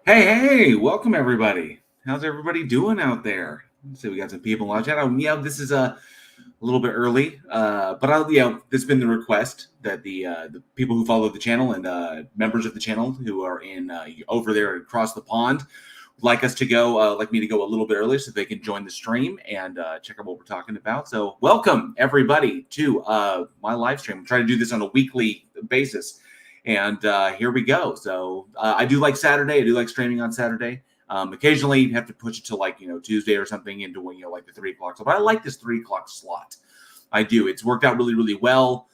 Hey, welcome everybody. How's everybody doing out there? So we got some people watching. This is a little bit early, but this has been the request that the people who follow the channel and members of the channel who are in over there across the pond would like us to go, like me to go a little bit early so they can join the stream and check out what we're talking about. So welcome everybody to my live stream. I'm trying to do this on a weekly basis. And here we go. So I do like Saturday. I do like streaming on Saturday. Occasionally, you have to push it to Tuesday or something into like the 3 o'clock. So, but I like this 3 o'clock slot. I do. It's worked out really, really well.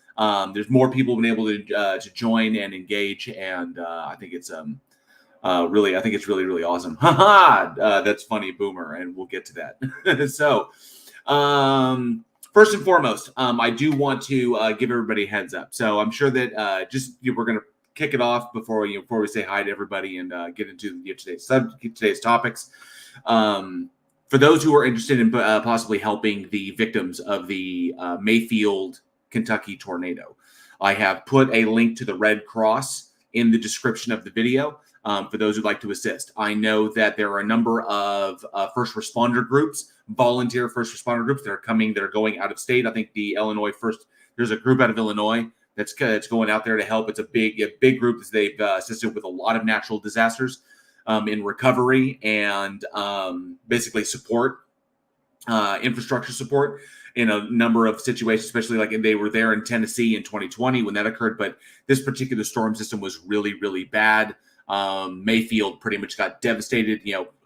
There's more people been able to join and engage, and I think it's really, I think it's really, really awesome. Haha, that's funny, Boomer, and we'll get to that. So, first and foremost, I do want to give everybody a heads up. So I'm sure that we're going to kick it off before we say hi to everybody and get into today's topics. For those who are interested in possibly helping the victims of the Mayfield, Kentucky tornado, I have put a link to the Red Cross in the description of the video. For those who'd like to assist. I know that there are a number of first responder groups, volunteer first responder groups that are going out of state. I think there's a group out of Illinois that's going out there to help. It's a big group. They've assisted with a lot of natural disasters in recovery and basically support, infrastructure support in a number of situations, especially like they were there in Tennessee in 2020 when that occurred. But this particular storm system was really, really bad. Mayfield pretty much got devastated,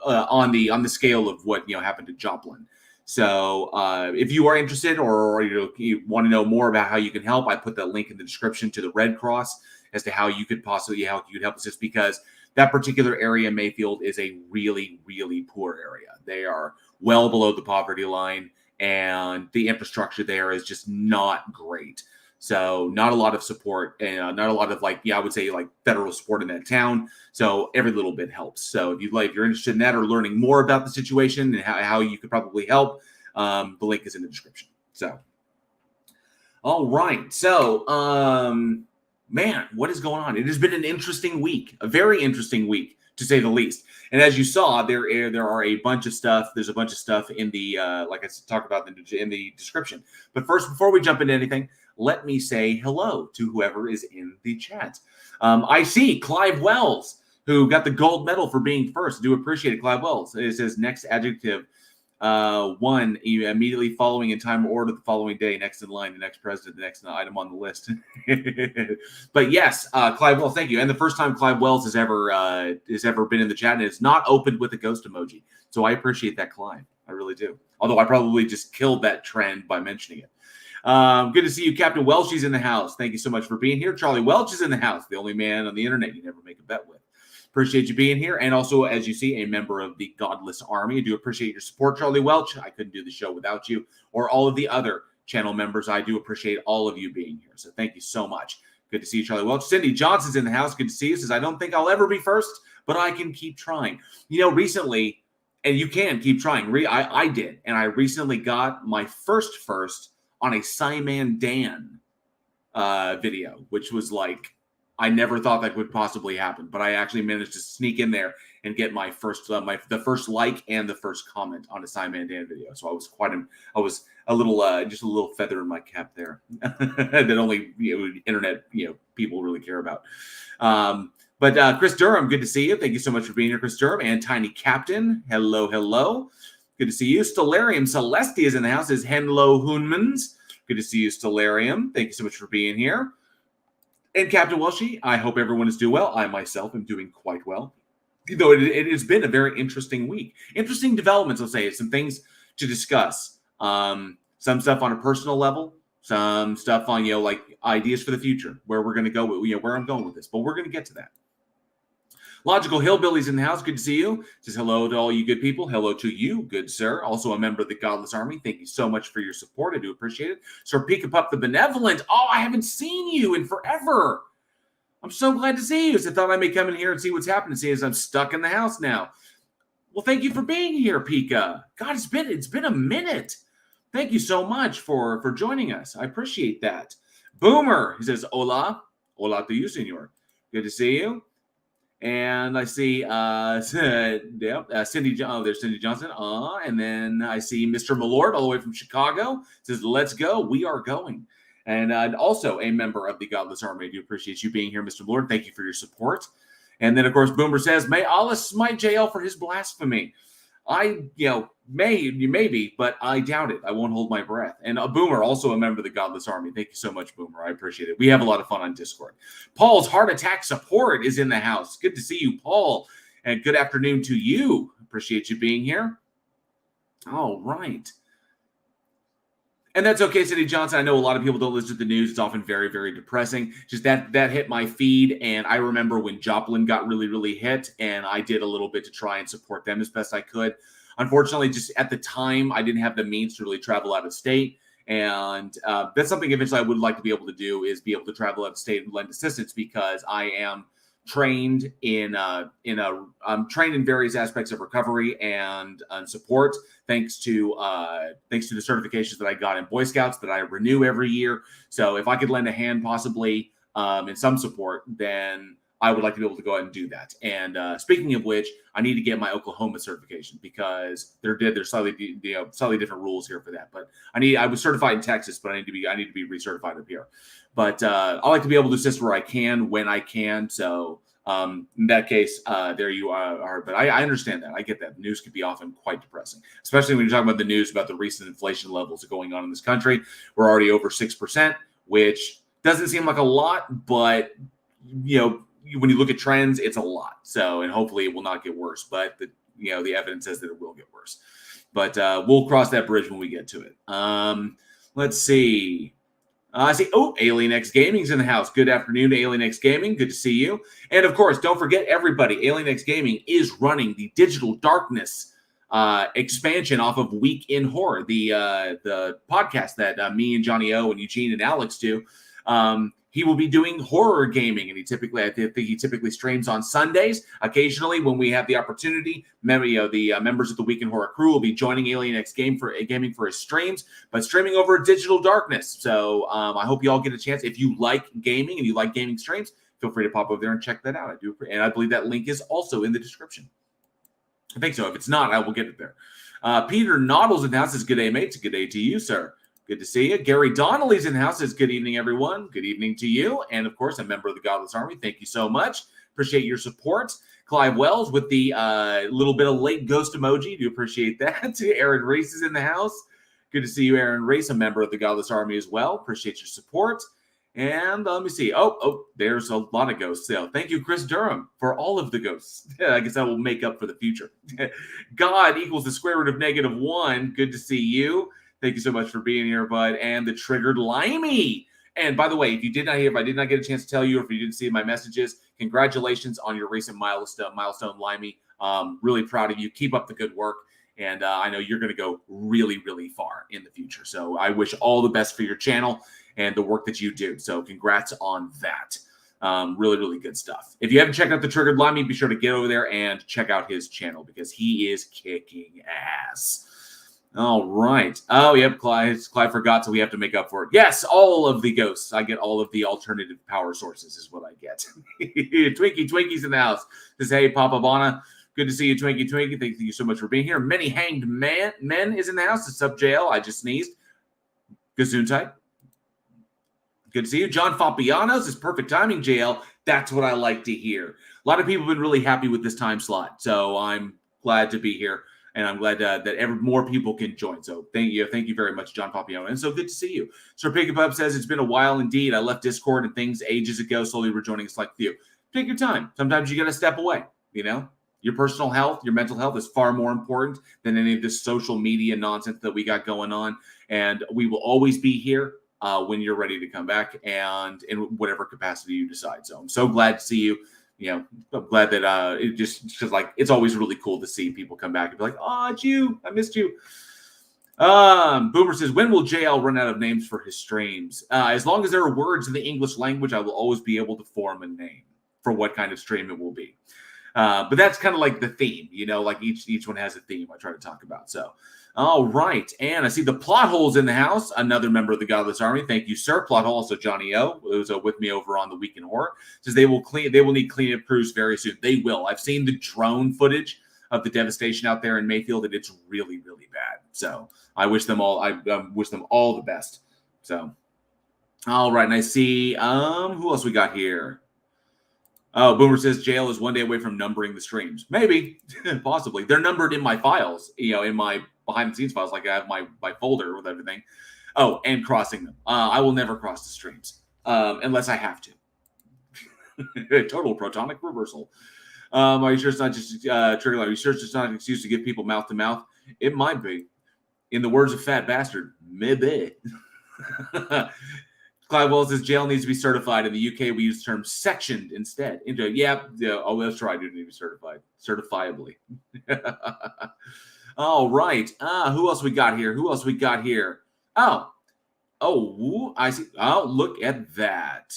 on the scale of what happened to Joplin. So if you are interested or you want to know more about how you can help, I put that link in the description to the Red Cross as to how you could help assist, because that particular area, Mayfield, is a really, really poor area. They are well below the poverty line, and the infrastructure there is just not great. So not a lot of support and not a lot of I would say federal support in that town. So every little bit helps. So if you're interested in that or learning more about the situation and how you could probably help, the link is in the description. So, all right. So, man, what is going on? It has been an interesting week, a very interesting week to say the least. And as you saw, there are a bunch of stuff. There's a bunch of stuff in the like I talked about in the description. But first, before we jump into anything, let me say hello to whoever is in the chat. I see Clive Wells, who got the gold medal for being first. I do appreciate it, Clive Wells. It says next adjective, one, immediately following in time order the following day, next in line, the next president, the next item on the list. But yes, Clive Wells, thank you. And the first time Clive Wells has ever been in the chat, and it's not opened with a ghost emoji. So I appreciate that, Clive. I really do. Although I probably just killed that trend by mentioning it. Good to see you, Captain Welch. He's in the house. Thank you so much for being here. Charlie Welch is in the house, the only man on the internet you never make a bet with. Appreciate you being here. And also, as you see, a member of the Godless Army. I do appreciate your support, Charlie Welch. I couldn't do the show without you or all of the other channel members. I do appreciate all of you being here. So thank you so much. Good to see you, Charlie Welch. Cindy Johnson's in the house. Good to see you. Says, I don't think I'll ever be first, but I can keep trying. Recently, and you can keep trying. I did. And I recently got my first on a Simon Dan video, which was I never thought that would possibly happen, but I actually managed to sneak in there and get my first, the first like and the first comment on a Simon Dan video. So I was just a little feather in my cap there that only internet people really care about. But Chris Durham, good to see you. Thank you so much for being here, Chris Durham. And Tiny Captain, hello. Good to see you. Stellarium Celestia is in the house. Is Henlo Hunmans. Good to see you, Stellarium. Thank you so much for being here. And Captain Welshie, I hope everyone is doing well. I myself am doing quite well. Though it has been a very interesting week. Interesting developments, I'll say. Some things to discuss. Some stuff on a personal level. Some stuff on, ideas for the future. Where we're going to go with, where I'm going with this. But we're going to get to that. Logical Hillbillies in the house. Good to see you. Says hello to all you good people. Hello to you, good sir. Also a member of the Godless Army. Thank you so much for your support. I do appreciate it. Sir Peekapup the Benevolent. Oh, I haven't seen you in forever. I'm so glad to see you. So I thought I may come in here and see what's happening. See, as I'm stuck in the house now. Well, thank you for being here, Pika. God, it's been a minute. Thank you so much for joining us. I appreciate that. Boomer, he says, hola. Hola to you, senor. Good to see you. And I see, Cindy. Oh, there's Cindy Johnson. And then I see Mr. Malort all the way from Chicago. Says, "Let's go. We are going." And also a member of the Godless Army. I do appreciate you being here, Mr. Malort. Thank you for your support. And then, of course, Boomer says, "May Allah smite JL for his blasphemy." Maybe, but I doubt it. I won't hold my breath. And Boomer, also a member of the Godless Army. Thank you so much, Boomer. I appreciate it. We have a lot of fun on Discord. Paul's Heart Attack Support is in the house. Good to see you, Paul. And good afternoon to you. Appreciate you being here. All right. And that's okay, Cindy Johnson. I know a lot of people don't listen to the news. It's often very, very depressing. Just that hit my feed, and I remember when Joplin got really, really hit, and I did a little bit to try and support them as best I could. Unfortunately, just at the time, I didn't have the means to really travel out of state, and that's something eventually I would like to be able to do, is be able to travel out of state and lend assistance, because I am trained I'm trained in various aspects of recovery and support, thanks to the certifications that I got in Boy Scouts that I renew every year. So if I could lend a hand possibly in some support, then I would like to be able to go ahead and do that. And speaking of which, I need to get my Oklahoma certification, because there's slightly different rules here for that. But I was certified in Texas, but I need to be recertified up here. But I like to be able to assist where I can, when I can. So in that case, there you are. But I understand that. I get that. The news can be often quite depressing, especially when you're talking about the news about the recent inflation levels going on in this country. We're already over 6%, which doesn't seem like a lot, but when you look at trends, it's a lot. So, and hopefully it will not get worse, but the evidence says that it will get worse. But we'll cross that bridge when we get to it. Let's see. I see. Oh, Alien X Gaming's in the house. Good afternoon to Alien X Gaming. Good to see you. And of course, don't forget, everybody, Alien X Gaming is running the Digital Darkness expansion off of Week in Horror, the podcast that me and Johnny O and Eugene and Alex do. He will be doing horror gaming, and I think he typically streams on Sundays. Occasionally, when we have the opportunity, the members of the Week in Horror crew will be joining Alien X Gaming for his streams, but streaming over Digital Darkness. So I hope you all get a chance. If you like gaming and you like gaming streams, feel free to pop over there and check that out. And I believe that link is also in the description. I think so. If it's not, I will get it there. Peter Noddles announces, "Good day, mates. Good day to you, sir. Good to see you." Gary Donnelly's in the house. Says, "Good evening, everyone." Good evening to you. And of course, a member of the Godless Army. Thank you so much. Appreciate your support. Clive Wells with the little bit of late ghost emoji. Do appreciate that. Aaron Reese is in the house. Good to see you, Aaron Reese, a member of the Godless Army as well. Appreciate your support. And let me see. Oh, there's a lot of ghosts. So thank you, Chris Durham, for all of the ghosts. I guess that will make up for the future. God equals the square root of -1. Good to see you. Thank you so much for being here, bud. And the Triggered Limey. And by the way, if I did not get a chance to tell you, or if you didn't see my messages, congratulations on your recent milestone, Limey. Really proud of you. Keep up the good work. And I know you're going to go really, really far in the future. So I wish all the best for your channel and the work that you do. So congrats on that. Really, really good stuff. If you haven't checked out the Triggered Limey, be sure to get over there and check out his channel, because he is kicking ass. All right. Oh, yep. Clive forgot, so we have to make up for it. Yes, all of the ghosts. I get all of the alternative power sources is what I get. Twinkie's in the house. Says, "Hey, Papa Bana. Good to see you, Twinkie. Thank you so much for being here." Many Hanged Men is in the house. It's up, JL. I just sneezed. Gesundheit. Good to see you. John Fabianos is perfect timing, JL. That's what I like to hear. A lot of people have been really happy with this time slot, so I'm glad to be here. And I'm glad that more people can join. So thank you very much, John Papiano. And so good to see you. Sir Pickup says, "It's been a while indeed. I left Discord and things ages ago, slowly rejoining a select few." Take your time. Sometimes you got to step away. Your personal health, your mental health is far more important than any of this social media nonsense that we got going on. And we will always be here when you're ready to come back, and in whatever capacity you decide. So I'm so glad to see you. I'm glad that it just like, it's always really cool to see people come back and be like, "Oh, it's you. I missed you." Boomer says, "When will JL run out of names for his streams?" As long as there are words in the English language, I will always be able to form a name for what kind of stream it will be. But that's kind of like the theme, like each one has a theme I try to talk about. So All right, and I see the plot holes in the house. Another member of the Godless Army. Thank you, sir. Plot hole. Also, Johnny O, who's with me over on the Week in Horror, says they will need cleanup crews very soon. They will. I've seen the drone footage of the devastation out there in Mayfield, and it's really, really bad. So I wish them all. I wish them all the best. So, all right, and I see. Who else we got here? Oh, Boomer says jail is one day away from numbering the streams. Maybe, possibly. They're numbered in my files, in my behind the scenes files, like I have my folder with everything. Oh, and crossing them. I will never cross the streams unless I have to. Total protonic reversal. Are you sure it's not just trigger line? Are you sure it's just not an excuse to give people mouth to mouth? It might be. In the words of Fat Bastard, maybe. Clive Wells says jail needs to be certified. In the UK, we use the term sectioned instead. Yeah. Oh, that's right. I do need to be certified. Certifiably. All right. Who else we got here? Oh, I see. Oh, look at that.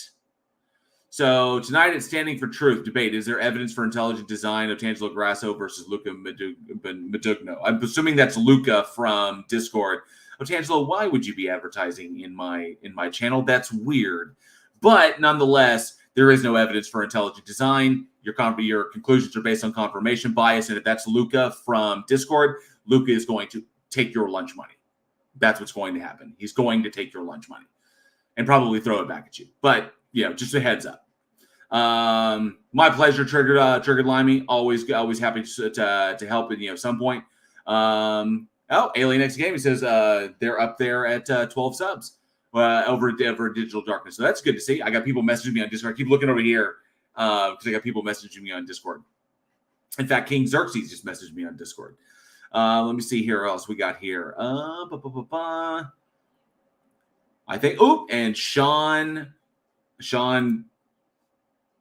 So tonight at Standing for Truth debate, is there evidence for intelligent design of Otangelo Grasso versus Luca Medugno? I'm assuming that's Luca from Discord. Otangelo, why would you be advertising in my channel? That's weird. But nonetheless, there is no evidence for intelligent design. Your conclusions are based on confirmation bias. And if that's Luca from Discord, Luca is going to take your lunch money. That's what's going to happen. He's going to take your lunch money and probably throw it back at you. But, just a heads up. My pleasure, Triggered Limey. Always happy to help at some point. Alien X Game, he says they're up there at 12 subs over Digital Darkness. So that's good to see. I got people messaging me on Discord. I keep looking over here because I got people messaging me on Discord. In fact, King Xerxes just messaged me on Discord. Let me see here what else we got here. I think, and Sean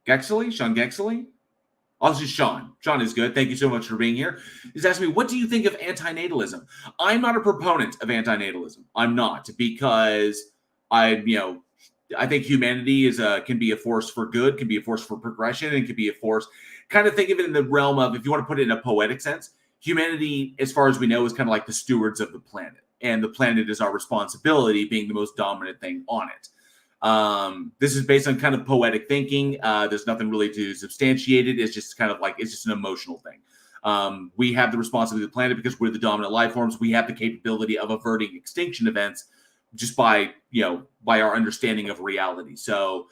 Gexley. Also, Sean. Sean is good. Thank you so much for being here. He's asking me, what do you think of antinatalism? I'm not a proponent of antinatalism. I'm not, because I think humanity can be a force for good, can be a force for progression, and can be a force. Kind of think of it in the realm of, if you want to put it in a poetic sense, humanity, as far as we know, is kind of like the stewards of the planet, and the planet is our responsibility, being the most dominant thing on it. This is based on kind of poetic thinking. There's nothing really to substantiate it. It's just kind of like, it's just an emotional thing. We have the responsibility of the planet because we're the dominant life forms. We have the capability of averting extinction events just by our understanding of reality. So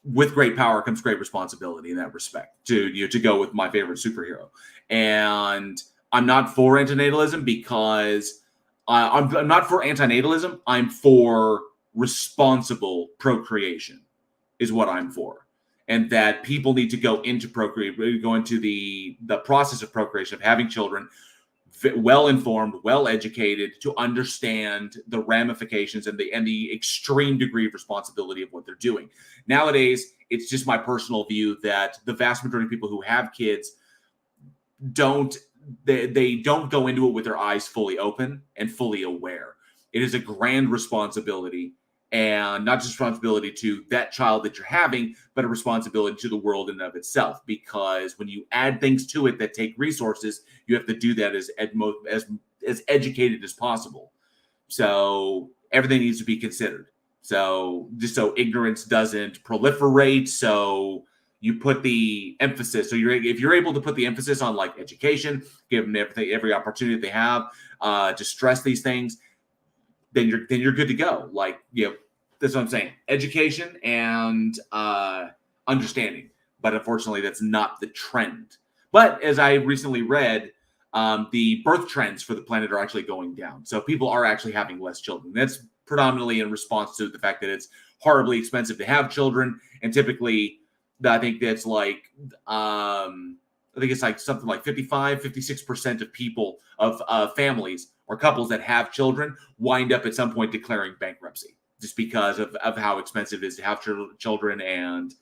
with great power comes great responsibility in that respect, to go with my favorite superhero. And I'm not for antinatalism because I'm not for antinatalism. I'm for responsible procreation is what I'm for. And that people need to go into the process of procreation, of having children, well-informed, well-educated, to understand the ramifications and the extreme degree of responsibility of what they're doing. Nowadays, it's just my personal view that the vast majority of people who have kids don't go into it with their eyes fully open and fully aware. It is a grand responsibility, and not just responsibility to that child that you're having, but a responsibility to the world in and of itself. Because when you add things to it that take resources, you have to do that as educated as possible. So everything needs to be considered. So just so ignorance doesn't proliferate. So you put the emphasis. So if you're able to put the emphasis on like education, give them every opportunity they have to stress these things, then you're good to go. Like, that's what I'm saying. Education and understanding. But unfortunately, that's not the trend. But as I recently read, the birth trends for the planet are actually going down. So people are actually having less children. That's predominantly in response to the fact that it's horribly expensive to have children. And typically, I think that's like, it's like something like 56% of people, of families or couples that have children, wind up at some point declaring bankruptcy, just because of how expensive it is to have children, and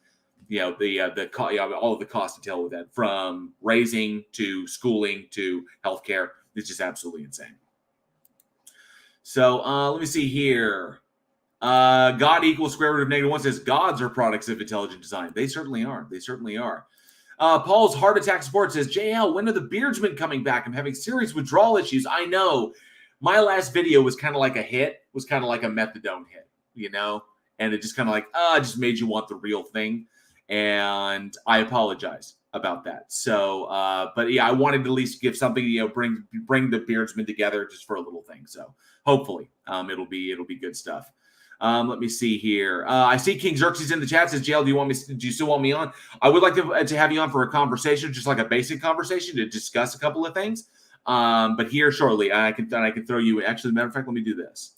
all of the costs entailed with that, from raising to schooling to healthcare. It's just absolutely insane. So let me see here. God equals square root of -1 says gods are products of intelligent design. They certainly are. Paul's Heart Attack Support says, JL, when are the Beardsmen coming back? I'm having serious withdrawal issues. I know. my last video was kind of like a hit, was kind of like a methadone hit, you know? And it just kind of like, it just made you want the real thing. And I apologize about that. So, but yeah, I wanted to at least give something, you know, bring the beardsmen together just for a little thing. So hopefully, it'll be good stuff. Let me see here. I see King Xerxes in the chat. Says, JL, do you still want me on? I would like to have you on for a conversation, just like a basic conversation to discuss a couple of things. But here shortly, I can throw you. Actually, matter of fact, let me do this.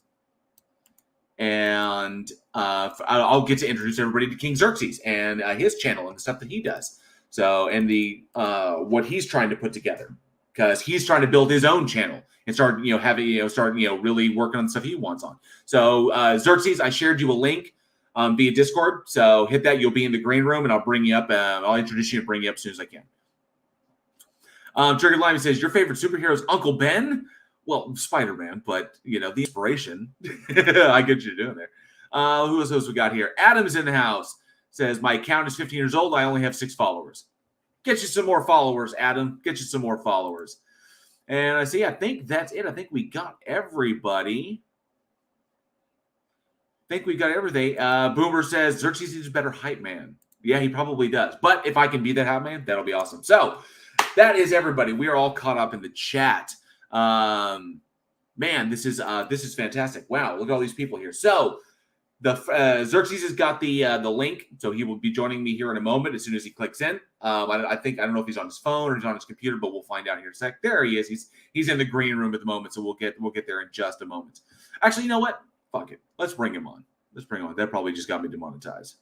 And I'll get to introduce everybody to King Xerxes and his channel and the stuff that he does. So, and the what he's trying to put together, because he's trying to build his own channel and start, you know, having, you know, start, you know, really working on the stuff he wants on. So, Xerxes, I shared you a link via Discord. So hit that. You'll be in the green room, and I'll bring you up. I'll introduce you and bring you up as soon as I can. Triggered Lime says, your favorite superhero is Uncle Ben? Well, Spider-Man, but, you know, the inspiration. I get what you're doing there. Who else we got here? Adam's in the house. Says, my account is 15 years old. I only have 6 followers. Get you some more followers, Adam. Get you some more followers. And I see, I think that's it. I think we got everybody. I think we got everything. Boomer says, Xerxes needs a better hype man. Yeah, he probably does. But if I can be that hype man, that'll be awesome. So that is everybody. We are all caught up in the chat. Man, this is fantastic. Wow, look at all these people here. So the Xerxes has got the link, so he will be joining me here in a moment as soon as he clicks in. I don't know if he's on his phone or he's on his computer, but we'll find out here in a sec. There he is. He's in the green room at the moment, so we'll get there in just a moment. Actually, you know what? Fuck it. Let's bring him on. That probably just got me demonetized.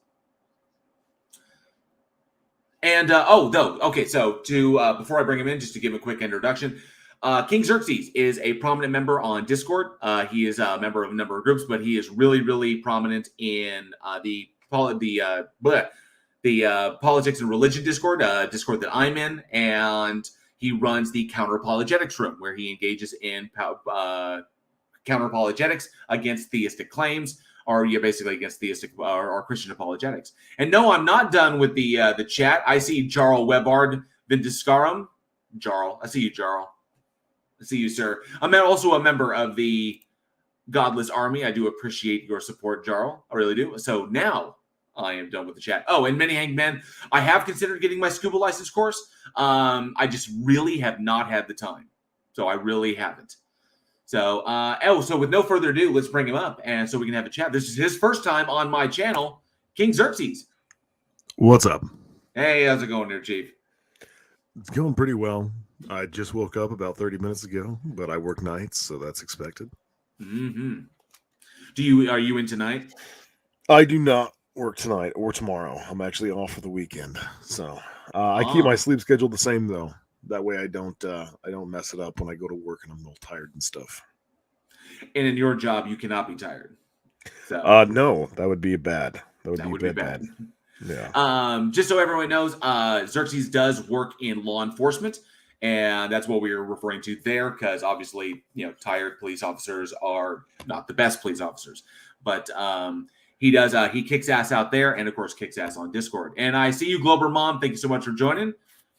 And okay. So before I bring him in, just to give a quick introduction. King Xerxes is a prominent member on Discord. He is a member of a number of groups, but he is really, really prominent in the politics and religion Discord, Discord that I'm in, and he runs the counter apologetics room, where he engages in counter apologetics against theistic claims, or basically against theistic or Christian apologetics. And no, I'm not done with the chat. I see Jarl Webard Vindiscarum. Jarl, I see you, Jarl. I see you, sir. I'm also a member of the Godless Army. I do appreciate your support, Jarl. I really do. So now I am done with the chat. Oh, and Many Hanged Men, I have considered getting my scuba license course. I just really have not had the time. So I really haven't. So, so with no further ado, let's bring him up, and so we can have a chat. This is his first time on my channel, King Xerxes. What's up? Hey, how's it going there, Chief? It's going pretty well. I just woke up about 30 minutes ago, but I work nights, so that's expected. Mm-hmm. Are you in tonight? I do not work tonight or tomorrow. I'm actually off for the weekend, so I keep my sleep schedule the same though. That way I don't mess it up when I go to work and I'm all tired and stuff. And in your job, you cannot be tired. So. No, that would be bad. That would be bad. Yeah. Just so everyone knows, Xerxes does work in law enforcement, and that's what we were referring to there, because obviously, you know, tired police officers are not the best police officers, but he does. He kicks ass out there, and of course, kicks ass on Discord. And I see you, Glober Mom. Thank you so much for joining.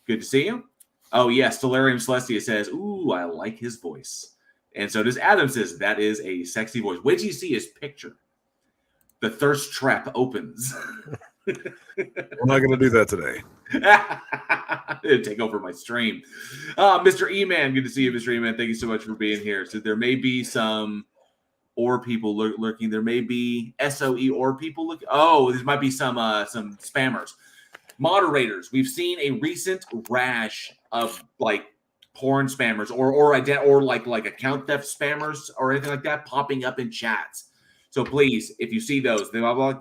Good to see you. Oh yes, Stellarium Celestia says, "Ooh, I like his voice," and so does Adam. Says that is a sexy voice. Wait till you see his picture. The thirst trap opens. We're not going to do that today. Take over my stream. Mr. E-Man, good to see you, Mr. E-Man. Thank you so much for being here. So there may be some or people lurking. There may be SOE or people looking. Oh, there might be some spammers. Moderators, we've seen a recent rash of like porn spammers or like account theft spammers or anything like that popping up in chats. So please, if you see those,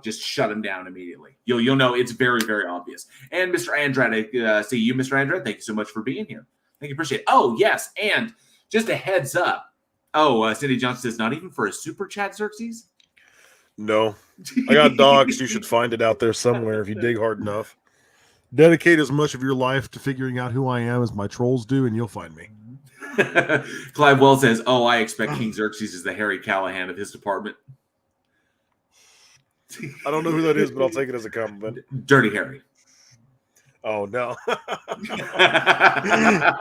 just shut them down immediately. You'll know it's very, very obvious. And Mr. Andrade, see you, Mr. Andrade. Thank you so much for being here. Thank you, appreciate it. Oh, yes, and just a heads up. Oh, Cindy Johnson says, not even for a super chat, Xerxes? No. I got dogs. You should find it out there somewhere if you dig hard enough. Dedicate as much of your life to figuring out who I am as my trolls do, and you'll find me. Clive Wells says, oh, I expect King Xerxes is the Harry Callahan of his department. I don't know who that is, but I'll take it as a compliment. Dirty Harry. Oh, no.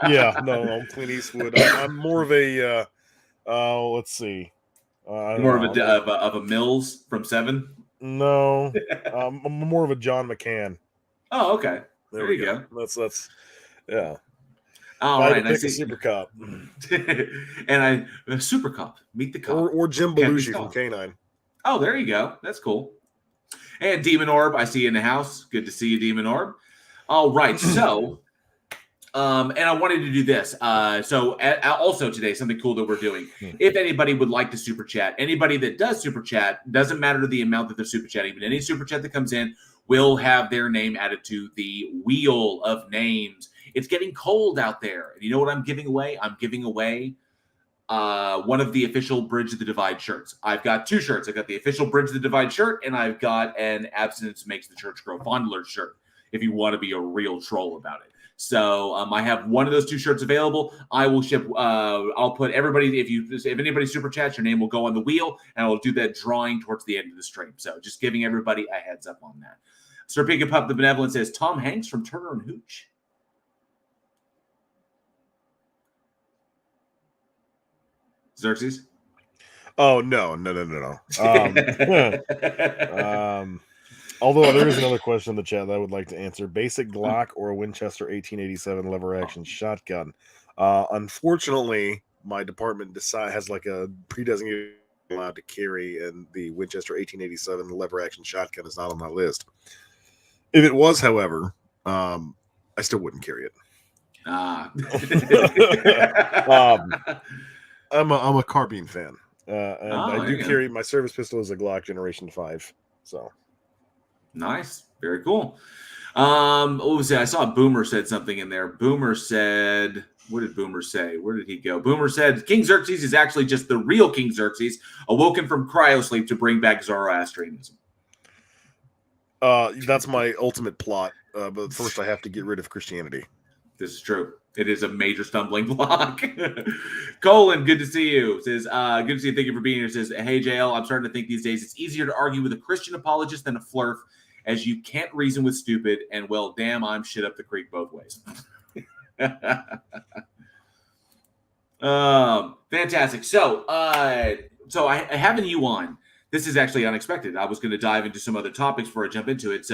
Yeah, no, I'm Clint Eastwood. I'm more of a Let's see. I don't More of know. of a Mills from Seven. No, I'm more of a John McCann. Oh, okay. There There we you go. go. That's yeah. All If I had right, to and I pick a see. super cop, And Super Cop, meet the cop. or Jim Can't be Belushi from stopped. K-9. Oh, there you go. That's cool. And Demon Orb, I see you in the house. Good to see you, Demon Orb. All right, so, and I wanted to do this. Also today, something cool that we're doing. If anybody would like to super chat, anybody that does super chat, doesn't matter the amount that they're super chatting, but any super chat that comes in will have their name added to the wheel of names. It's getting cold out there. And you know what I'm giving away? I'm giving away one of the official Bridge of the Divide shirts. I've got two shirts. I've got the official Bridge of the Divide shirt, and I've got an Abstinence Makes the Church Grow Fondler shirt, if you want to be a real troll about it. So I have one of those two shirts available. I will ship. I'll put everybody. If anybody super chats, your name will go on the wheel, and I will do that drawing towards the end of the stream. So just giving everybody a heads up on that. Sir Pig and Pup the Benevolent says Tom Hanks from Turner and Hooch. Xerxes. Oh no. Although there is another question in the chat that I would like to answer: basic Glock or a Winchester 1887 lever action shotgun? Unfortunately, my department has like a pre-designated allowed to carry, and the Winchester 1887 lever action shotgun is not on my list. If it was, however, I still wouldn't carry it. I'm a carbine fan, and I do carry my service pistol as a Glock Generation 5. So nice, very cool. What was it? I saw Boomer said something in there. Boomer said, what did Boomer say? Where did he go? Boomer said King Xerxes is actually just the real King Xerxes, awoken from cryosleep to bring back Zoroastrianism. That's my ultimate plot. But first, I have to get rid of Christianity. This is true. It is a major stumbling block. Colin, good to see you. Says, good to see you. Thank you for being here. Says, hey, JL, I'm starting to think these days it's easier to argue with a Christian apologist than a flurf, as you can't reason with stupid, and well, damn, I'm shit up the creek both ways. Fantastic. So having you on, this is actually unexpected. I was going to dive into some other topics before I jump into it.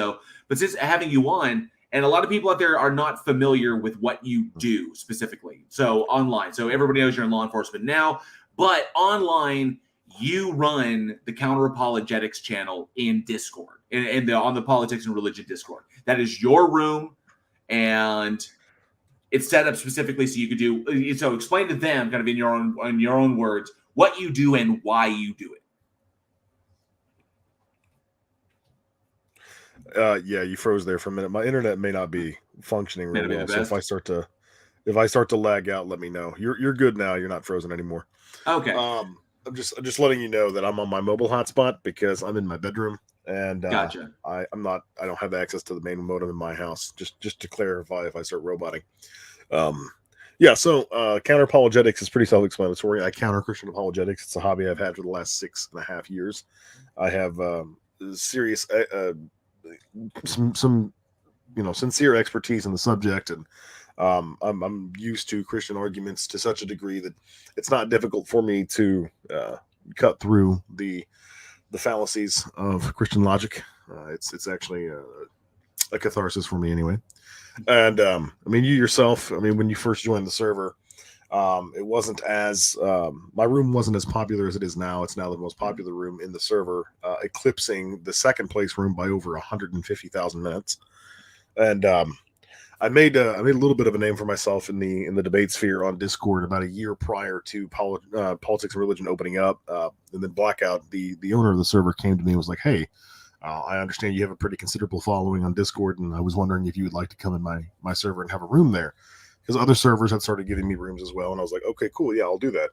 But since having you on, and a lot of people out there are not familiar with what you do specifically. So online. So everybody knows you're in law enforcement now, but online, you run the Counter Apologetics channel in Discord, on the Politics and Religion Discord. That is your room, and it's set up specifically so you could do. So explain to them, kind of in your own words, what you do and why you do it. Yeah, you froze there for a minute. My internet may not be functioning real well, so if I start to lag out, let me know. You're good now. You're not frozen anymore. Okay. I'm just letting you know that I'm on my mobile hotspot because I'm in my bedroom, and gotcha. I don't have access to the main modem in my house. Just to clarify, if I start roboting. Yeah. So counter apologetics is pretty self-explanatory. I counter Christian apologetics. It's a hobby I've had for the last 6.5 years. I have serious some sincere expertise in the subject, and I'm used to Christian arguments to such a degree that it's not difficult for me to cut through the fallacies of Christian logic. It's actually a catharsis for me anyway. And I mean, you yourself, when you first joined the server, it wasn't as my room wasn't as popular as it is now. It's now the most popular room in the server, eclipsing the second place room by over 150,000 minutes. And I made a little bit of a name for myself in the debate sphere on Discord about a year prior to Politics and Religion opening up. And then Blackout, the owner of the server, came to me and was like, "Hey, I understand you have a pretty considerable following on Discord, and I was wondering if you would like to come in my server and have a room there." Because other servers had started giving me rooms as well, and I was like, "Okay, cool, yeah, I'll do that."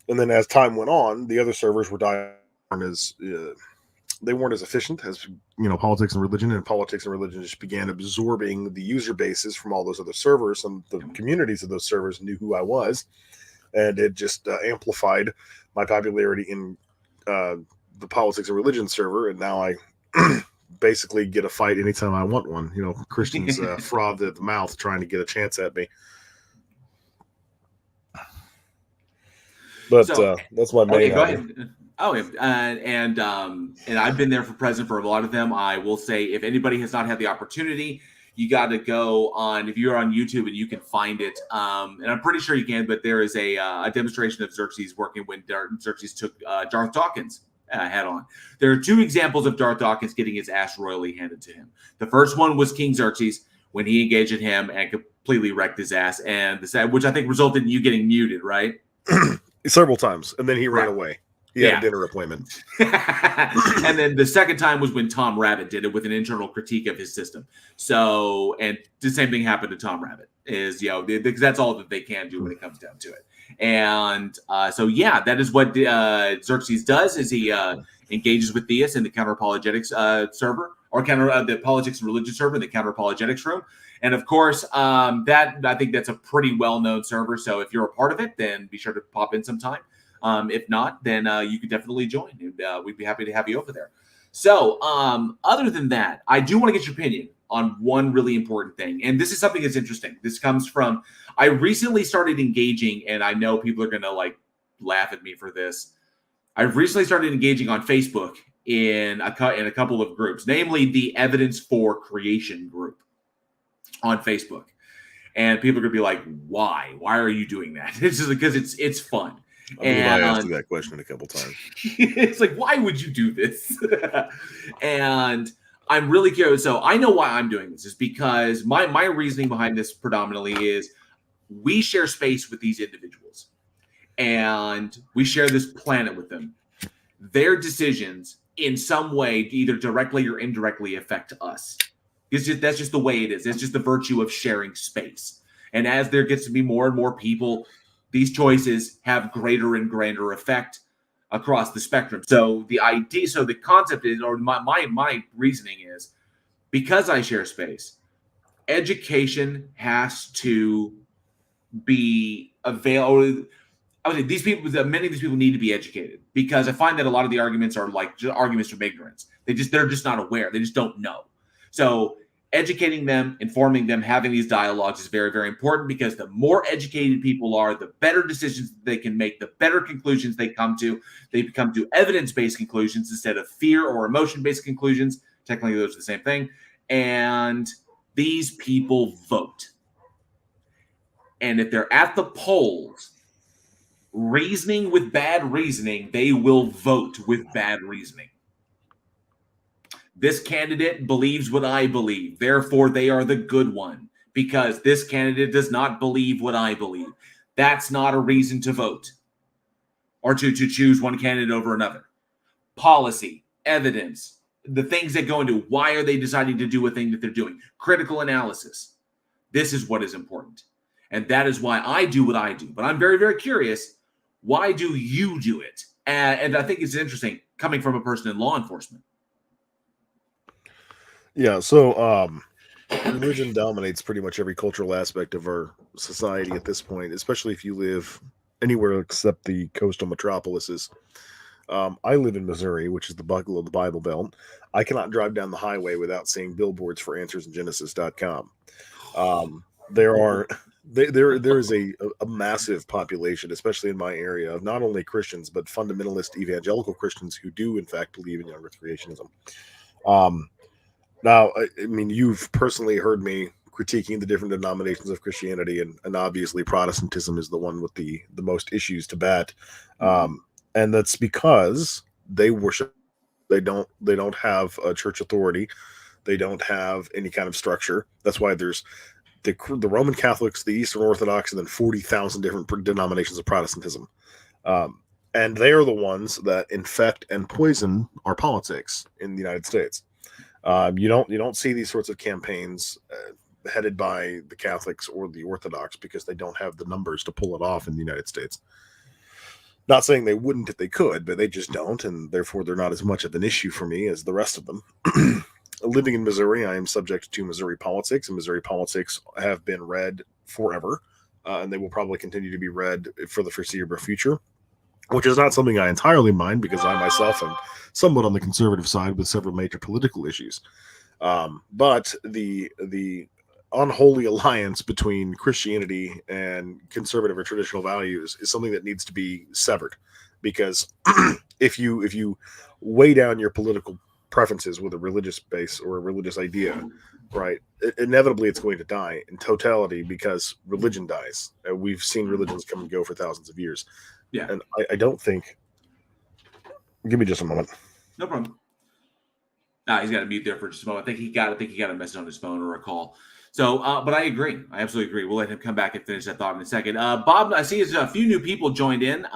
And then as time went on, the other servers were dying as they weren't as efficient as Politics and Religion just began absorbing the user bases from all those other servers, and the communities of those servers knew who I was, and it just amplified my popularity in the Politics and Religion server, and now I basically get a fight anytime I want one. Christians froth at the mouth trying to get a chance at me. But So, that's my main okay, go hobby. ahead. Oh, and I've been there for president for a lot of them. I will say, if anybody has not had the opportunity, you got to go on. If you're on YouTube and you can find it, and I'm pretty sure you can. But there is a demonstration of Xerxes working when Xerxes took Darth Dawkins head on. There are two examples of Darth Dawkins getting his ass royally handed to him. The first one was King Xerxes when he engaged in him and completely wrecked his ass, and which I think resulted in you getting muted, right? Several times, and then he ran Right. away. He had a dinner appointment. And then the second time was when Tom Rabbit did it with an internal critique of his system. So, and the same thing happened to Tom Rabbit, is, because that's all that they can do when it comes down to it. And so, yeah, that is what Xerxes does, is he engages with theists in the counter-apologetics server, or the politics and religion server, the counter-apologetics room. And of course, I think that's a pretty well-known server. So if you're a part of it, then be sure to pop in sometime. If not, then you could definitely join. And, we'd be happy to have you over there. So other than that, I do want to get your opinion on one really important thing. And this is something that's interesting. This comes from, I recently started engaging, and I know people are going to laugh at me for this. I've recently started engaging on Facebook in a couple of groups, namely the Evidence for Creation group on Facebook. And people are going to be like, why? Why are you doing that? It's just because it's fun. I asked you that question a couple times. It's like, why would you do this? And I'm really curious. So I know why I'm doing this is because my reasoning behind this predominantly is we share space with these individuals and we share this planet with them. Their decisions in some way, either directly or indirectly, affect us. That's just the way it is. It's just the virtue of sharing space. And as there gets to be more and more people, these choices have greater and greater effect across the spectrum. So the concept is, or my reasoning is, because I share space, education has to be available. I would say many of these people need to be educated, because I find that a lot of the arguments are arguments from ignorance. They're just not aware. They just don't know. So educating them, informing them, having these dialogues is very, very important, because the more educated people are, the better decisions they can make, the better conclusions they come to. They come to evidence-based conclusions instead of fear or emotion-based conclusions. Technically, those are the same thing. And these people vote. And if they're at the polls reasoning with bad reasoning, they will vote with bad reasoning. This candidate believes what I believe, therefore they are the good one, because this candidate does not believe what I believe. That's not a reason to vote or to choose one candidate over another. Policy, evidence, the things that go into why are they deciding to do a thing that they're doing, critical analysis. This is what is important. And that is why I do what I do. But I'm very, very curious, why do you do it? And I think it's interesting coming from a person in law enforcement. Yeah, so religion dominates pretty much every cultural aspect of our society at this point, especially if you live anywhere except the coastal metropolises. I live in Missouri, which is the buckle of the Bible Belt. I cannot drive down the highway without seeing billboards for answersingenesis.com. There is a massive population, especially in my area, of not only Christians, but fundamentalist evangelical Christians who do, in fact, believe in young earth creationism. Now, I mean, you've personally heard me critiquing the different denominations of Christianity, and obviously Protestantism is the one with the most issues to bat. And that's because they worship, they don't have a church authority. They don't have any kind of structure. That's why there's the Roman Catholics, the Eastern Orthodox, and then 40,000 different denominations of Protestantism. And they are the ones that infect and poison our politics in the United States. You don't see these sorts of campaigns headed by the Catholics or the Orthodox, because they don't have the numbers to pull it off in the United States. Not saying they wouldn't if they could, but they just don't, and therefore they're not as much of an issue for me as the rest of them. Living in Missouri, I am subject to Missouri politics, and Missouri politics have been read forever, and they will probably continue to be read for the foreseeable future, which is not something I entirely mind, because I myself am somewhat on the conservative side with several major political issues. But the unholy alliance between Christianity and conservative or traditional values is something that needs to be severed, because if you weigh down your political preferences with a religious base or a religious idea, right, inevitably it's going to die in totality, because religion dies. We've seen religions come and go for thousands of years. Yeah. And I don't think. Give me just a moment. No problem. He's got to mute there for just a moment. I think he got a message on his phone or a call. So, but I agree. I absolutely agree. We'll let him come back and finish that thought in a second. Bob, I see a few new people joined in.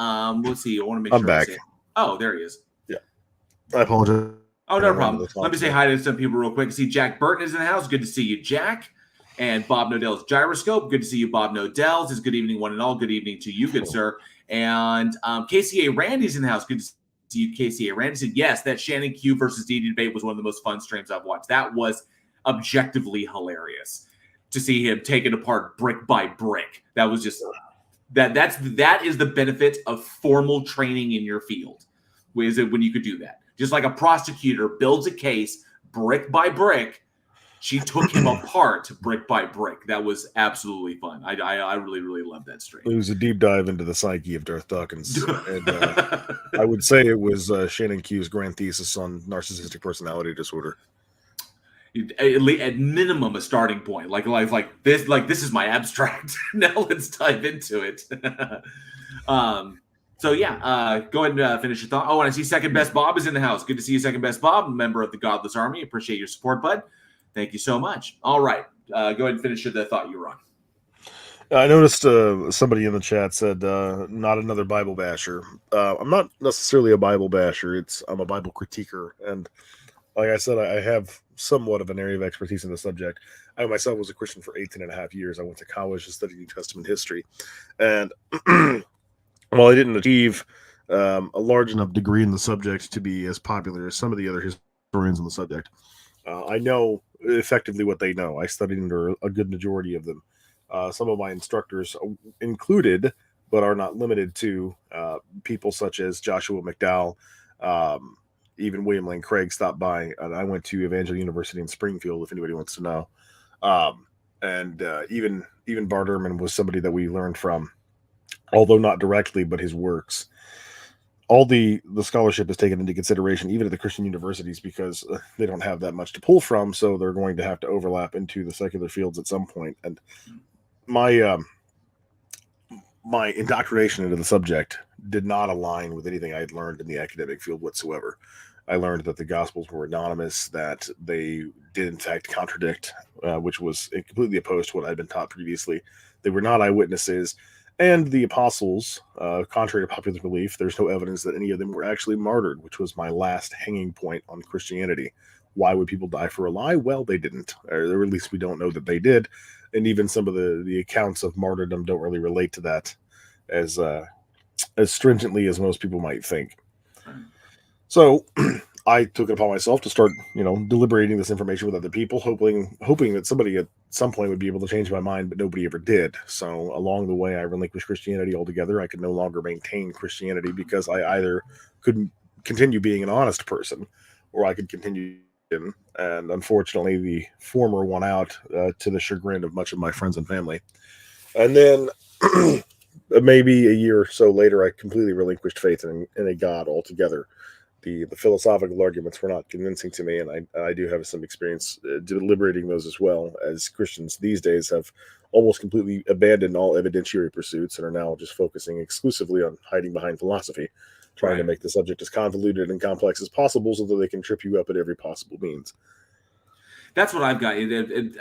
Let's see. I want to make I'm sure back. I say. Oh, there he is. Yeah. I apologize. Oh, no problem. Let me say hi to some people real quick. I see Jack Burton is in the house. Good to see you, Jack. And Bob Nodell's Gyroscope. Good to see you, Bob Nodell. Says good evening, one and all. Good evening to you, good sir. And KCA Randy's in the house. Good to see you, KCA Randy. Said, yes, that Shannon Q versus DD debate was one of the most fun streams I've watched. That was objectively hilarious to see him taken apart brick by brick. That was just that is the benefit of formal training in your field. Is it when you could do that? Just like a prosecutor builds a case brick by brick, she took him apart brick by brick. That was absolutely fun. I really, really loved that stream. It was a deep dive into the psyche of Darth Dawkins. And I would say it was Shannon Q's grand thesis on narcissistic personality disorder. At minimum, a starting point. Like this is my abstract. Now let's dive into it. So yeah, go ahead and finish your thought. Oh, and I see Second Best Bob is in the house. Good to see you, Second Best Bob, member of the Godless Army. Appreciate your support, bud. Thank you so much. All right, go ahead and finish the thought you were on. I noticed somebody in the chat said, not another Bible basher. I'm not necessarily a Bible basher. I'm a Bible critiquer. And like I said, I have somewhat of an area of expertise in the subject. I myself was a Christian for 18 and a half years. I went to college to study New Testament history. And while I didn't achieve a large enough degree in the subject to be as popular as some of the other historians on the subject, I know effectively what they know. I studied under a good majority of them. Some of my instructors included, but are not limited to, people such as Joshua McDowell, even William Lane Craig stopped by. And I went to Evangel University in Springfield, if anybody wants to know. And even Bart Ehrman was somebody that we learned from, although not directly, but his works. All the scholarship is taken into consideration, even at the Christian universities, because they don't have that much to pull from, so they're going to have to overlap into the secular fields at some point. And my indoctrination into the subject did not align with anything I had learned in the academic field whatsoever. I learned that the Gospels were anonymous, that they did in fact contradict, which was completely opposed to what I'd been taught previously. They were not eyewitnesses. And the apostles, contrary to popular belief, there's no evidence that any of them were actually martyred, which was my last hanging point on Christianity. Why would people die for a lie? Well, they didn't, or at least we don't know that they did. And even some of the accounts of martyrdom don't really relate to that as stringently as most people might think. So I took it upon myself to start, deliberating this information with other people, hoping that somebody at some point would be able to change my mind, but nobody ever did. So along the way, I relinquished Christianity altogether. I could no longer maintain Christianity because I either couldn't continue being an honest person, or I could continue. And unfortunately, the former won out, to the chagrin of much of my friends and family. And then maybe a year or so later, I completely relinquished faith in a God altogether. The philosophical arguments were not convincing to me, and I do have some experience deliberating those as well, as Christians these days have almost completely abandoned all evidentiary pursuits and are now just focusing exclusively on hiding behind philosophy, trying to make the subject as convoluted and complex as possible so that they can trip you up at every possible means. That's what I've got.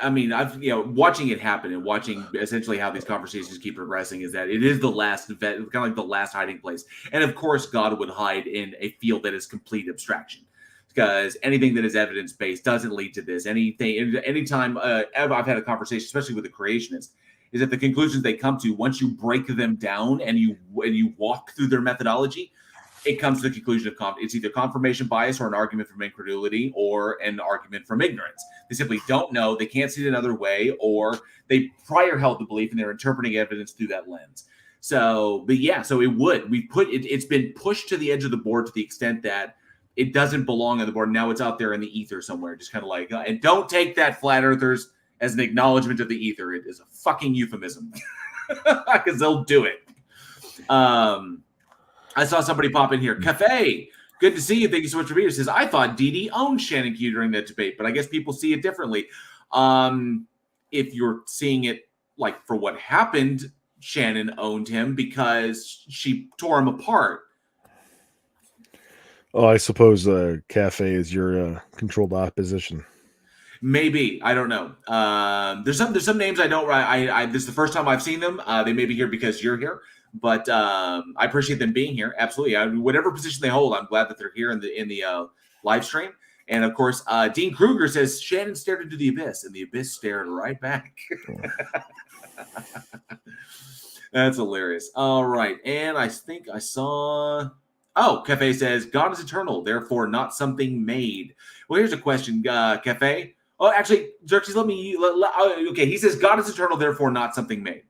I mean, I've watching it happen and watching essentially how these conversations keep progressing is that it is the last kind of like the last hiding place. And of course, God would hide in a field that is complete abstraction, because anything that is evidence based doesn't lead to this. Anytime I've had a conversation, especially with the creationists, is that the conclusions they come to, once you break them down and you walk through their methodology, it comes to the conclusion of it's either confirmation bias or an argument from incredulity or an argument from ignorance. They simply don't know, they can't see it another way, or they prior held the belief and they're interpreting evidence through that lens. So, but yeah, so it's been pushed to the edge of the board to the extent that it doesn't belong on the board. Now it's out there in the ether somewhere, just kind of like, and don't take that, flat earthers. as an acknowledgement of the ether. It is a fucking euphemism because they'll do it. I saw somebody pop in here. Cafe, good to see you. Thank you so much for being here. Says, I thought Dee owned Shannon Q during that debate, but I guess people see it differently. If you're seeing it like for what happened, Shannon owned him because she tore him apart. Oh, I suppose Cafe is your controlled opposition. Maybe, I don't know. There's some names I don't. This is the first time I've seen them. They may be here because you're here, but I appreciate them being here. Absolutely, whatever position they hold, I'm glad that they're here in the live stream. And of course, Dean Kruger says Shannon stared into the abyss, and the abyss stared right back. That's hilarious. All right, and I think I saw. Oh, Cafe says God is eternal, therefore not something made. Well, here's a question, Cafe. Oh, actually, Xerxes, okay, he says God is eternal, therefore not something made.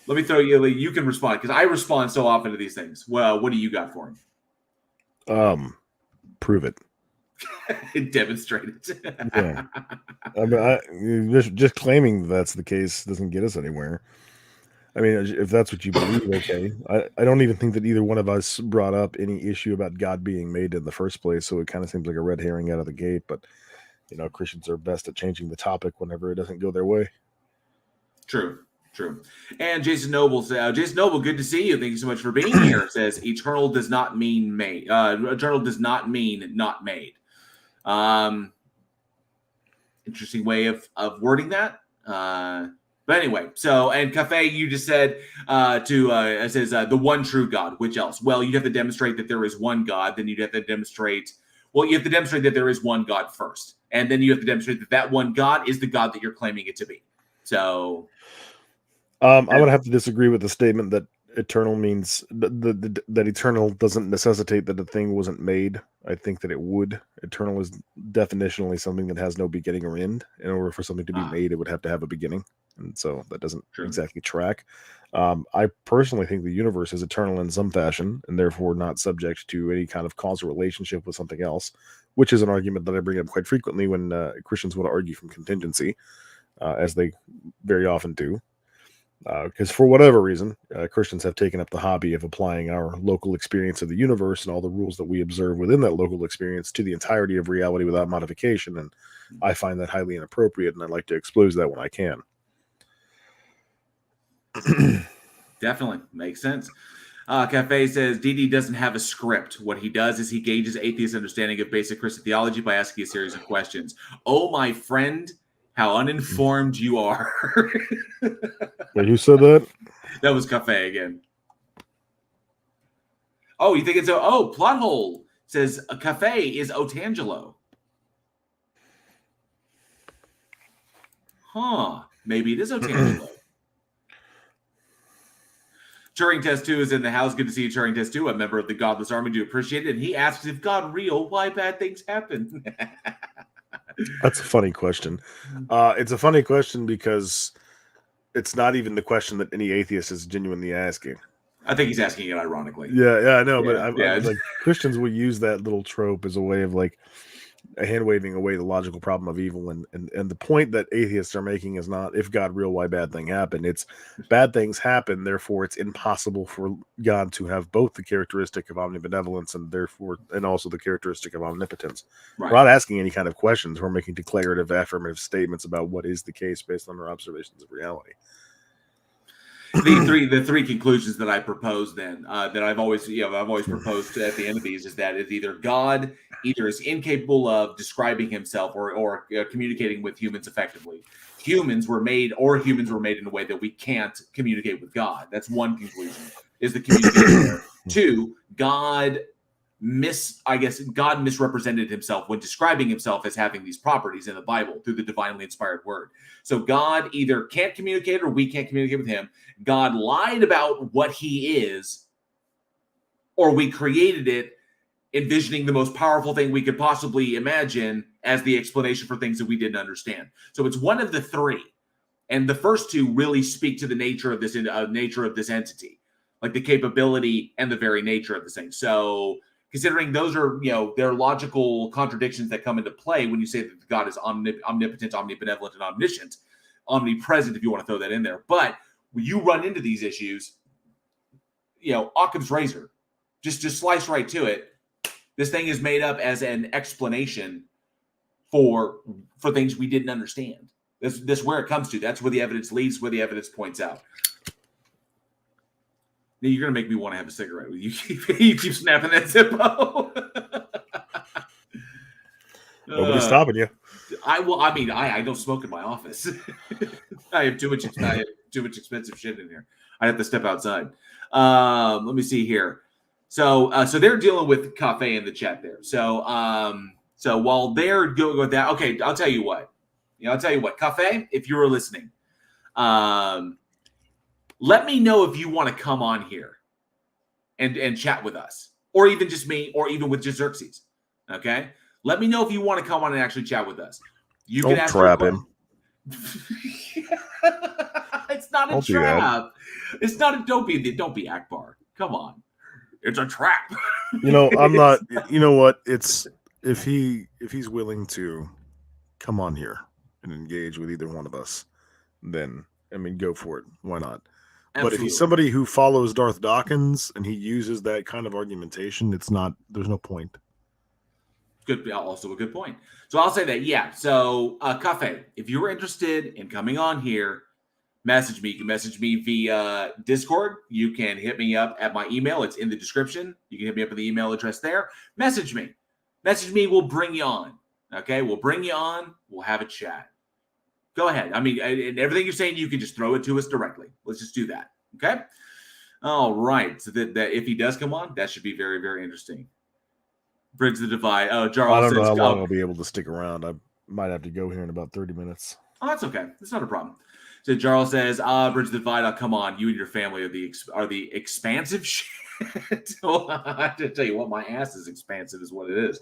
Let me throw you. You can respond because I respond so often to these things. Well, what do you got for him? Prove it. Demonstrate it. Yeah. I mean, just claiming that's the case doesn't get us anywhere. I mean, if that's what you believe, okay. I don't even think that either one of us brought up any issue about God being made in the first place, so it kind of seems like a red herring out of the gate. But, Christians are best at changing the topic whenever it doesn't go their way. True. And Jason Noble says, Jason Noble, good to see you. Thank you so much for being here. Says, eternal does not mean made. Eternal does not mean not made. Interesting way of wording that. But anyway, and Cafe, you just said it says the one true God. Which else? Well, you'd have to demonstrate that there is one God. Then you'd have to demonstrate. Well, you have to demonstrate that there is one God first, and then you have to demonstrate that one God is the God that you're claiming it to be. So, I'm gonna have to disagree with the statement that eternal means that eternal doesn't necessitate that the thing wasn't made. I think that it would. Eternal is definitionally something that has no beginning or end. In order for something to be made, it would have to have a beginning. And so that doesn't exactly track. I personally think the universe is eternal in some fashion and therefore not subject to any kind of causal relationship with something else, which is an argument that I bring up quite frequently when Christians want to argue from contingency, as they very often do. Because for whatever reason, Christians have taken up the hobby of applying our local experience of the universe and all the rules that we observe within that local experience to the entirety of reality without modification. And I find that highly inappropriate, and I like to expose that when I can. Definitely makes sense. Cafe says DD doesn't have a script. What he does is he gauges atheist understanding of basic Christian theology by asking a series of questions. Oh, my friend, how uninformed you are. Wait, who said that? That was Cafe again. Oh, you think it's plot hole says a Cafe is Otangelo. Huh. Maybe it is Otangelo. Turing Test 2 is in the house. Good to see you, Turing Test 2, a member of the Godless Army. Do appreciate it. And he asks, if God real, why bad things happen? That's a funny question. It's a funny question because it's not even the question that any atheist is genuinely asking. I think he's asking it ironically. Yeah, I know. Yeah, but I like Christians will use that little trope as a way of like hand waving away the logical problem of evil, and the point that atheists are making is not if God real, why bad thing happened. It's bad things happen, therefore it's impossible for God to have both the characteristic of omnibenevolence and also the characteristic of omnipotence. Right. We're not asking any kind of questions. We're making declarative, affirmative statements about what is the case based on our observations of reality. The three conclusions that I propose then that I've always proposed at the end of these is that it's either God is incapable of describing himself or communicating with humans effectively. Humans were made in a way that we can't communicate with God. That's one conclusion. Is the communication there? Two, God misrepresented himself when describing himself as having these properties in the Bible through the divinely inspired word. So God either can't communicate or we can't communicate with him. God lied about what he is, or we created it, envisioning the most powerful thing we could possibly imagine as the explanation for things that we didn't understand. So it's one of the three. And the first two really speak to the nature of this entity, like the capability and the very nature of this thing. So, considering those are, they're logical contradictions that come into play when you say that God is omnipotent, omnibenevolent, and omniscient, omnipresent, if you want to throw that in there. But when you run into these issues, Occam's razor, just slice right to it. This thing is made up as an explanation for things we didn't understand. This where it comes to. That's where the evidence leads, where the evidence points out. Now you're gonna make me want to have a cigarette. You keep snapping that Zippo. Nobody's stopping you. I don't smoke in my office. I have too much expensive shit in here. I have to step outside. Let me see here. So they're dealing with Cafe in the chat there. So while they're going with that, okay, I'll tell you what. Cafe, if you were listening, let me know if you want to come on here and chat with us, or even just me, or even with just Xerxes. Okay, let me know if you want to come on and actually chat with us. You Don't can ask trap him. It's not a trap. It's not a don't be Akbar. Come on. It's a trap. I'm not. You know what? It's if he's willing to come on here and engage with either one of us, then go for it. Why not? Absolutely. But if he's somebody who follows Darth Dawkins and he uses that kind of argumentation, it's not. There's no point. Also a good point. So I'll say that. Yeah. So Cafe, if you were interested in coming on here, message me. You can message me via Discord. You can hit me up at my email. It's in the description. You can hit me up at the email address there. Message me. We'll bring you on. Okay? We'll bring you on. We'll have a chat. Go ahead. And everything you're saying, you can just throw it to us directly. Let's just do that. Okay? All right. So that if he does come on, that should be very, very interesting. Bridge the divide. Oh, Jarl I don't says, know how long I'll be able to stick around. I might have to go here in about 30 minutes. Oh, that's okay. That's not a problem. So Jarl says, Bridge the divide. Come on. You and your family are the expansive shit. I have to tell you what, my ass is expansive is what it is.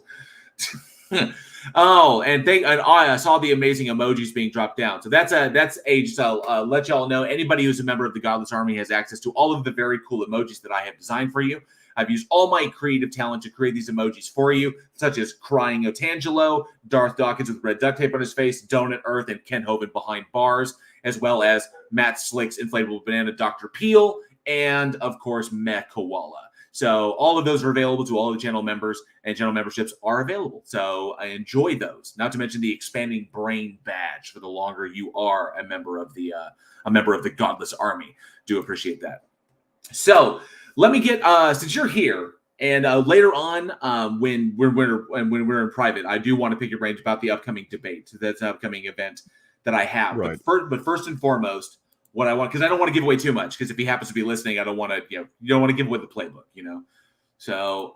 I saw the amazing emojis being dropped down. So that's age. So let y'all know, anybody who's a member of the Godless Army has access to all of the very cool emojis that I have designed for you. I've used all my creative talent to create these emojis for you, such as crying Otangelo, Darth Dawkins with red duct tape on his face, Donut Earth, and Ken Hovind behind bars, as well as Matt Slick's inflatable banana, Dr. Peel, and of course Meh Koala. So all of those are available to all the channel members, and channel memberships are available. So I enjoy those. Not to mention the expanding brain badge for the longer you are a member of the Godless Army. Do appreciate that. So let me get since you're here, and later on when we're in private, I do want to pick your brains about the upcoming debate. That's an upcoming event that I have. Right. But first and foremost, what I want, because I don't want to give away too much, because if he happens to be listening, I don't want to, you don't want to give away the playbook, So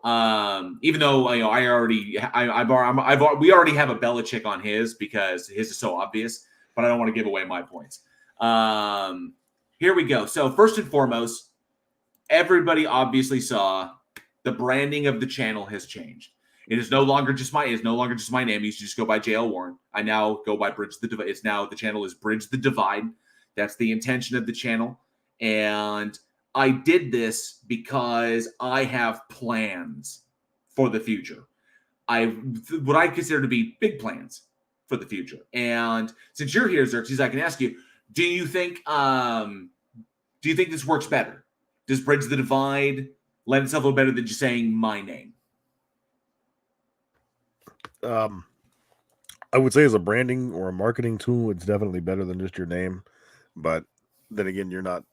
even though we already have a Belichick on his because his is so obvious, but I don't want to give away my points. Here we go. So first and foremost, everybody obviously saw the branding of the channel has changed. It is no longer just my name. You should just go by JL Warren. I now go by Bridge the Divide. The channel is Bridge the Divide. That's the intention of the channel. And I did this because I have plans for the future. What I consider to be big plans for the future. And since you're here, Xerxes, I can ask you, do you think this works better? Does Bridge the Divide lend itself a little better than just saying my name? I would say as a branding or a marketing tool, it's definitely better than just your name. But then again, you're not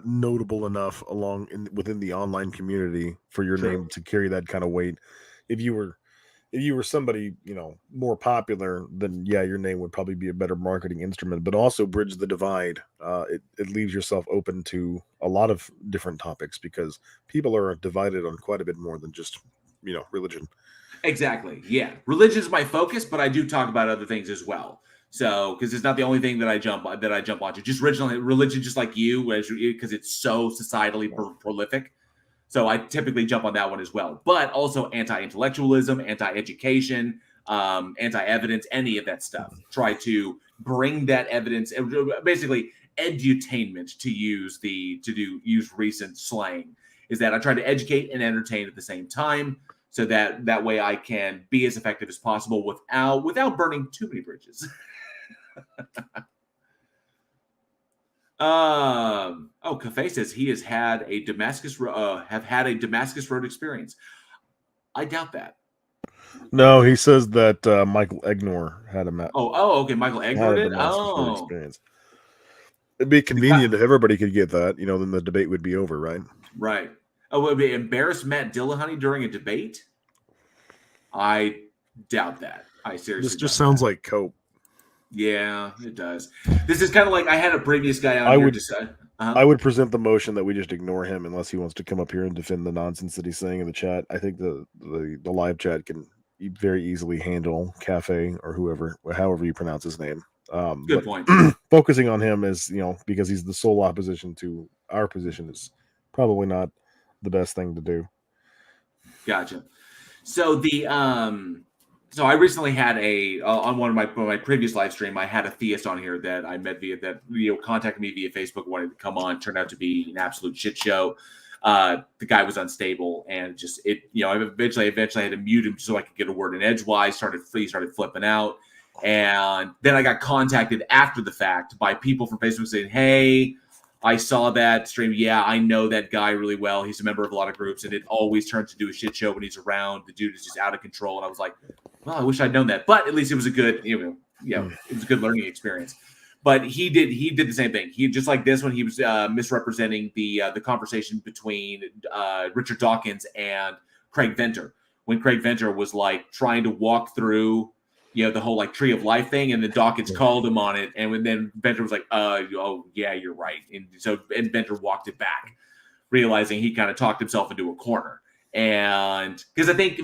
notable enough within the online community for your name to carry that kind of weight. If you were somebody, more popular, then yeah, your name would probably be a better marketing instrument. But also Bridge the Divide, it leaves yourself open to a lot of different topics because people are divided on quite a bit more than just, religion. Exactly. Yeah. Religion is my focus, but I do talk about other things as well. So, because it's not the only thing that I jump onto. Just religion, just like you, because it's so societally prolific. So I typically jump on that one as well. But also anti-intellectualism, anti-education, anti-evidence, any of that stuff. Try to bring that evidence, basically edutainment, to use recent slang. is that I try to educate and entertain at the same time, so that way I can be as effective as possible without burning too many bridges. Cafe says he has had a Damascus Road experience. I doubt that. No, he says that Michael Egnor had a okay. Michael Egnor did. Damascus Road experience. It'd be convenient if everybody could get that. Then the debate would be over, right? Right. Oh, would be embarrassed Matt Dillahunty during a debate? I doubt that. I seriously. This just sounds like cope. Yeah, it does. This is kind of like I had a previous guy on here decide. I would present the motion that we just ignore him unless he wants to come up here and defend the nonsense that he's saying in the chat. I think the live chat can very easily handle Cafe or however you pronounce his name. Good point. Focusing on him is, because he's the sole opposition to our position is probably not the best thing to do. Gotcha. So so I recently had on one of my previous live stream, I had a theist on here that I met contacted me via Facebook, wanted to come on, turned out to be an absolute shit show. The guy was unstable, and I eventually had to mute him so I could get a word in edgewise. He started flipping out, and then I got contacted after the fact by people from Facebook saying, "Hey, I saw that stream. Yeah, I know that guy really well. He's a member of a lot of groups, and it always turns into a shit show when he's around. The dude is just out of control." And I was like, well, I wish I'd known that, but at least it was a good, it was a good learning experience. But he did the same thing. He just like this when he was misrepresenting the conversation between Richard Dawkins and Craig Venter, when Craig Venter was like trying to walk through, the whole like tree of life thing, and then Dawkins called him on it, and then Venter was like, oh yeah, you're right, and Venter walked it back, realizing he kind of talked himself into a corner, and because I think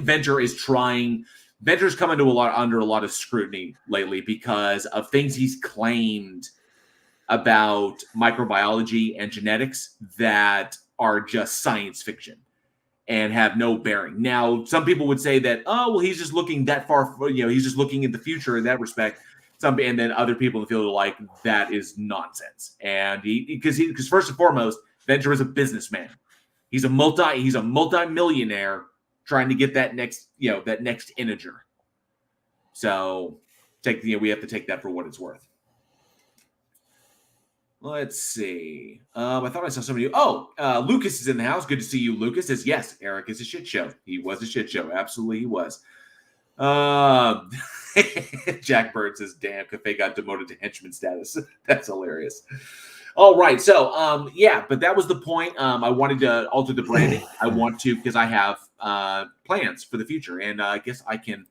Venter's come under a lot of scrutiny lately because of things he's claimed about microbiology and genetics that are just science fiction and have no bearing. Now, some people would say that, he's just looking that far, he's just looking in the future in that respect. And then other people in the field are like, that is nonsense. And because first and foremost, Venter is a businessman. He's a multi-millionaire trying to get that next integer. So we have to take that for what it's worth. Let's see. I thought I saw somebody. Lucas is in the house. Good to see you, Lucas. Says yes, Eric is a shit show. He was a shit show. Absolutely, he was. Jack Bird says, "Damn, Cafe got demoted to henchman status." That's hilarious. All right, so but that was the point. I wanted to alter the branding. I want to because I have plans for the future, and I guess I can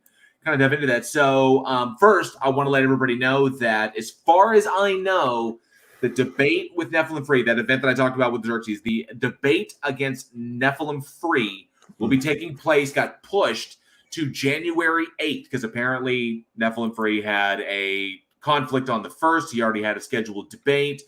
kind of dive into that. So first, I want to let everybody know that as far as I know, the debate with Nephilim Free, that event that I talked about with Xerxes, the debate against Nephilim Free will be taking place, got pushed to January 8th, because apparently Nephilim Free had a conflict on the 1st. He already had a scheduled debate.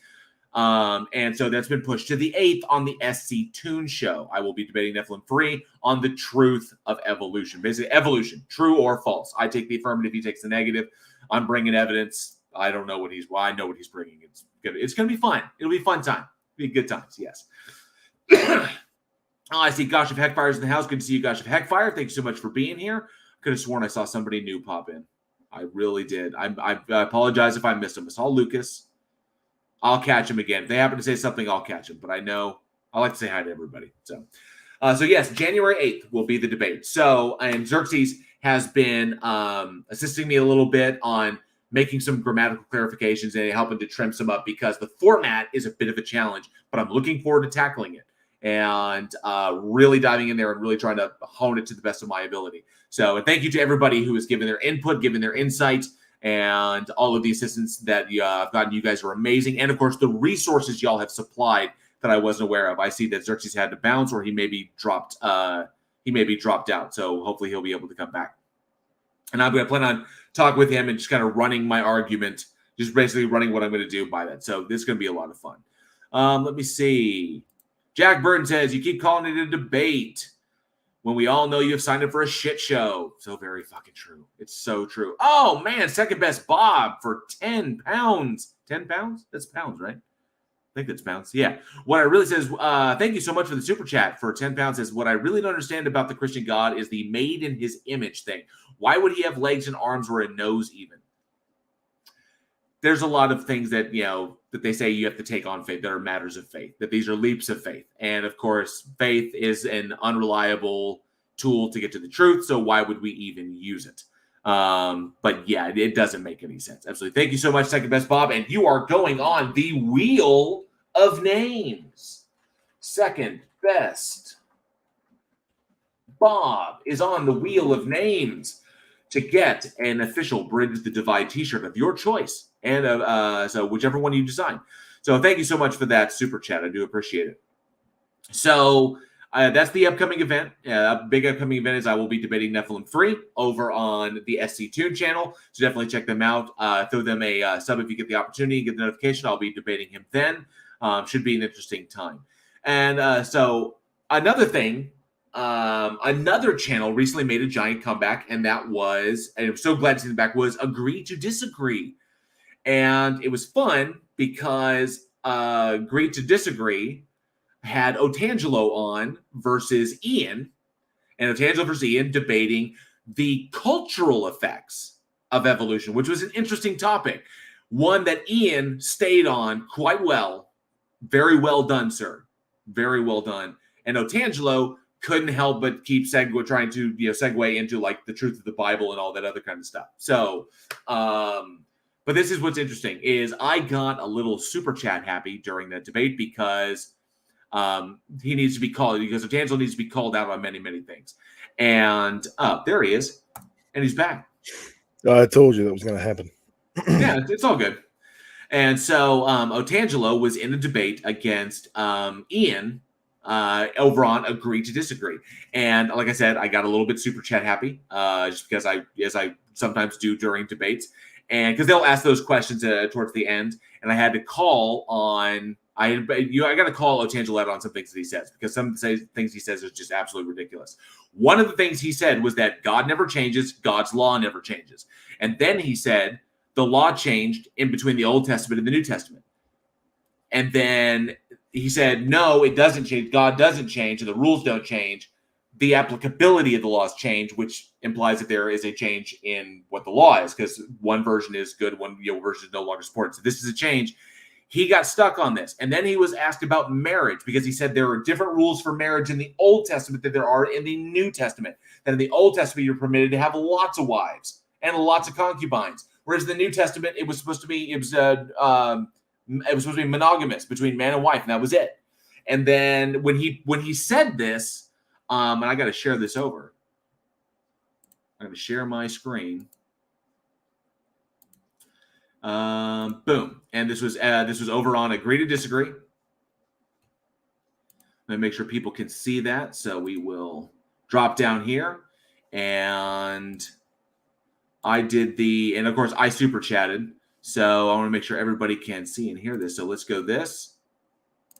And so that's been pushed to the 8th on the SC Toon Show. I will be debating Nephilim Free on the truth of evolution. Basically, evolution, true or false. I take the affirmative, he takes the negative. I'm bringing evidence. I don't know what I know what he's bringing. It's going to be fun. It'll be a fun time. It'll be good times, yes. I see Gosh of Heckfire's in the house. Good to see you, Gosh of Heckfire. Thank you so much for being here. Could have sworn I saw somebody new pop in. I really did. I apologize if I missed him. I saw Lucas. I'll catch him again. If they happen to say something, I'll catch him. But I know I like to say hi to everybody. So yes, January 8th will be the debate. So, and Xerxes has been assisting me a little bit on making some grammatical clarifications and helping to trim some up because the format is a bit of a challenge, but I'm looking forward to tackling it and really diving in there and really trying to hone it to the best of my ability. So, and thank you to everybody who has given their input, given their insight, and all of the assistance that I've gotten. You guys are amazing. And of course, the resources y'all have supplied that I wasn't aware of. I see that Xerxes had to bounce or he may be dropped out. So hopefully he'll be able to come back. And I'm going to plan on talking with him and just kind of running my argument, just basically running what I'm going to do by that. So this is going to be a lot of fun. Let me see. Jack Burton says, you keep calling it a debate when we all know you have signed up for a shit show. So very fucking true. It's so true. Oh, man. Second best Bob for 10 pounds. 10 pounds? That's pounds, right? think that's pounds. Yeah. What I really says, thank you so much for the super chat for 10 pounds. Says, what I really don't understand about the Christian God is the made in his image thing. Why would he have legs and arms or a nose even? There's a lot of things that, that they say you have to take on faith. That are matters of faith, that these are leaps of faith. And of course, faith is an unreliable tool to get to the truth. So why would we even use it? But yeah, it doesn't make any sense. Absolutely. Thank you so much, Second Best Bob. And you are going on the Wheel of Names. Second Best Bob is on the Wheel of Names to get an official Bridge the Divide t-shirt of your choice. And so whichever one you decide. So thank you so much for that super chat. I do appreciate it. So that's the upcoming event. A big upcoming event is I will be debating Nephilim 3 over on the SC Tune channel. So definitely check them out. Throw them a sub if you get the opportunity, get the notification. I'll be debating him then. Should be an interesting time. And so another thing, another channel recently made a giant comeback, and that was, and I'm so glad to see them back, was Agree to Disagree. And it was fun because Agree to Disagree had Otangelo on versus Ian, and Otangelo versus Ian debating the cultural effects of evolution, which was an interesting topic. One that Ian stayed on quite well. Very well done, sir. Very well done. And Otangelo couldn't help but keep trying to segue into like the truth of the Bible and all that other kind of stuff. So, but this is what's interesting is I got a little super chat happy during that debate because he needs to be called, because Otangelo needs to be called out on many, many things. And there he is, and he's back. I told you that was going to happen. Yeah, it's all good. And so Otangelo was in a debate against Ian over on Agree to Disagree. And like I said, I got a little bit super chat happy just because as I sometimes do during debates. And because they'll ask those questions towards the end. And I had to call on, I got to call Otangelo out on some things that he says, because some things he says are just absolutely ridiculous. One of the things he said was that God never changes, God's law never changes. And then he said the law changed in between the Old Testament and the New Testament. And then he said, no, it doesn't change. God doesn't change, and the rules don't change. The applicability of the laws change, which implies that there is a change in what the law is, because one version is good, one version is no longer supported. So this is a change. He got stuck on this. And then he was asked about marriage, because he said there are different rules for marriage in the Old Testament than there are in the New Testament. That in the Old Testament, you're permitted to have lots of wives and lots of concubines. Whereas in the New Testament, it was supposed to be monogamous between man and wife, and that was it. And then when he said this, and I got to share this over. I'm going to share my screen. Boom, and this was over on Agree to Disagree. Let me make sure people can see that. So we will drop down here, and I did and of course I super chatted. So I want to make sure everybody can see and hear this. So let's go this.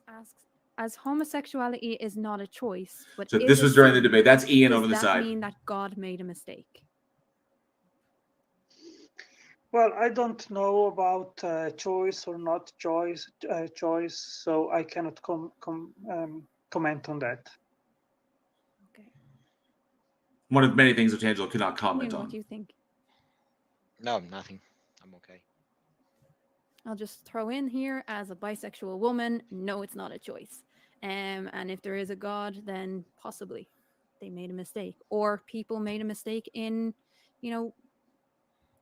Asks, as homosexuality is not a choice, but so this was during the debate. That's Ian over the side. Does that mean that God made a mistake? Well, I don't know about choice or not choice, so I cannot comment on that. Okay. One of many things Otangelo could not comment on. What do you think? No, nothing. I'm okay. I'll just throw in here, as a bisexual woman, no, it's not a choice. And if there is a God, then possibly they made a mistake, or people made a mistake in,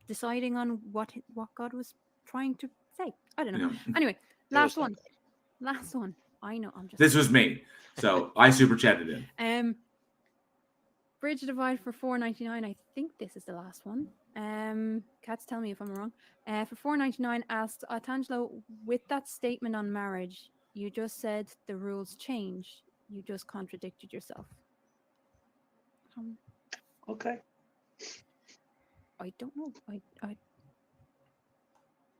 deciding on what God was trying to say. I don't know. Yeah. Anyway, last one. I know. This was me, so I super chatted in. Bridge Divide for $4.99. I think this is the last one. Cats, tell me if I'm wrong. For $4.99, asked Otangelo, with that statement on marriage, you just said the rules change. You just contradicted yourself. Okay. I don't know.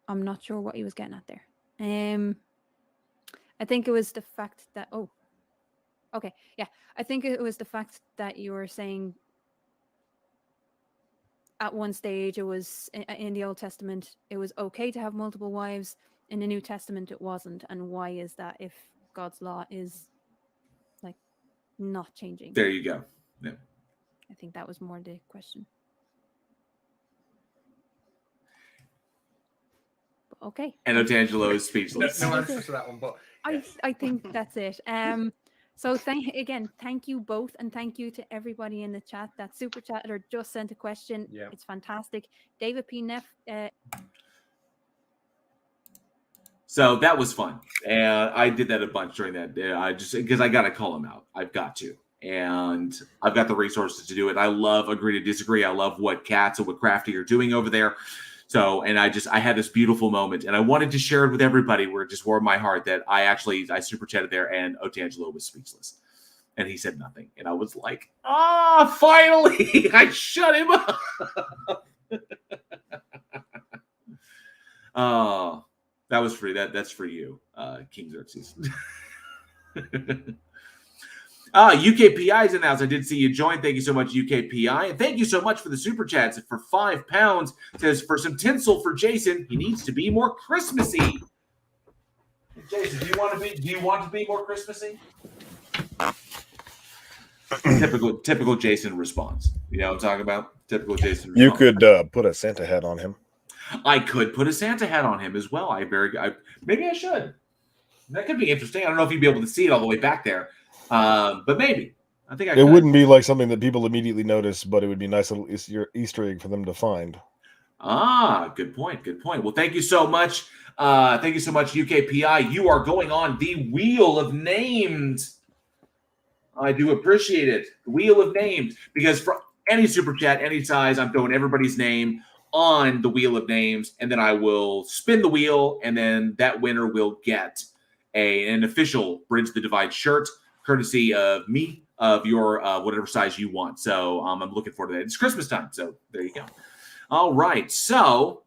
I'm not sure what he was getting at there. I think it was the fact that I think it was the fact that you were saying at one stage it was in the Old Testament it was okay to have multiple wives. in the New Testament it wasn't, and why is that if God's law is like not changing? There you go. Yeah. I think that was more the question. But okay. And Otangelo is speechless. No answer to that one, but I think that's it. So thank you both, and thank you to everybody in the chat that super chat or just sent a question. Yeah. It's fantastic. David P. Neff. So that was fun, and I did that a bunch during that day. I just because I got to call him out. I've got to, and I've got the resources to do it. I love Agree to Disagree. I love what Cats and what Crafty are doing over there. So, and I had this beautiful moment, and I wanted to share it with everybody. Where it just warmed my heart that I super chatted there, and Otangelo was speechless, and he said nothing, and I was like, finally, I shut him up. Oh. That was free. That's for you, King Xerxes. UKPI is announced. I did see you join. Thank you so much, UKPI. And thank you so much for the super chats. For £5, says for some tinsel for Jason. He needs to be more Christmassy. Jason, do you want to be more Christmassy? Typical Jason response. You know what I'm talking about? Typical Jason response. You could put a Santa hat on him. I could put a Santa hat on him as well. Maybe I should. That could be interesting. I don't know if you'd be able to see it all the way back there, but maybe. I think I could. It wouldn't be like something that people immediately notice, but it would be a nice little Easter egg for them to find. Good point. Good point. Well, thank you so much. Thank you so much, UKPI. You are going on the Wheel of Names. I do appreciate it. The Wheel of Names, because for any super chat, any size, I'm throwing everybody's name on the Wheel of Names, and then I will spin the wheel, and then that winner will get an official Bridge the Divide shirt, courtesy of me, of your whatever size you want. So I'm looking forward to that. It's Christmas time, so there you go. All right, so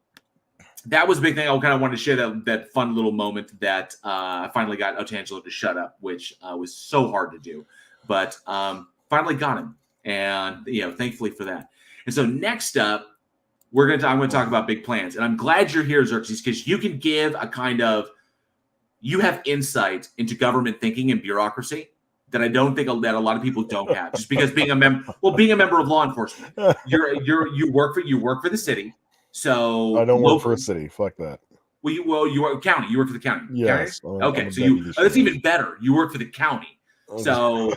that was a big thing. I kind of wanted to share that fun little moment that I finally got Otangelo to shut up, which was so hard to do, but finally got him, and thankfully for that. And so next up, I'm going to talk about big plans, and I'm glad you're here, Xerxes, because you can give you have insight into government thinking and bureaucracy that I don't think that a lot of people don't have. Just because being a member of law enforcement, you work for the city. So I don't work for a city. Fuck that. Well, you are county. You work for the county. Yes. Okay, so that's even better. You work for the county. So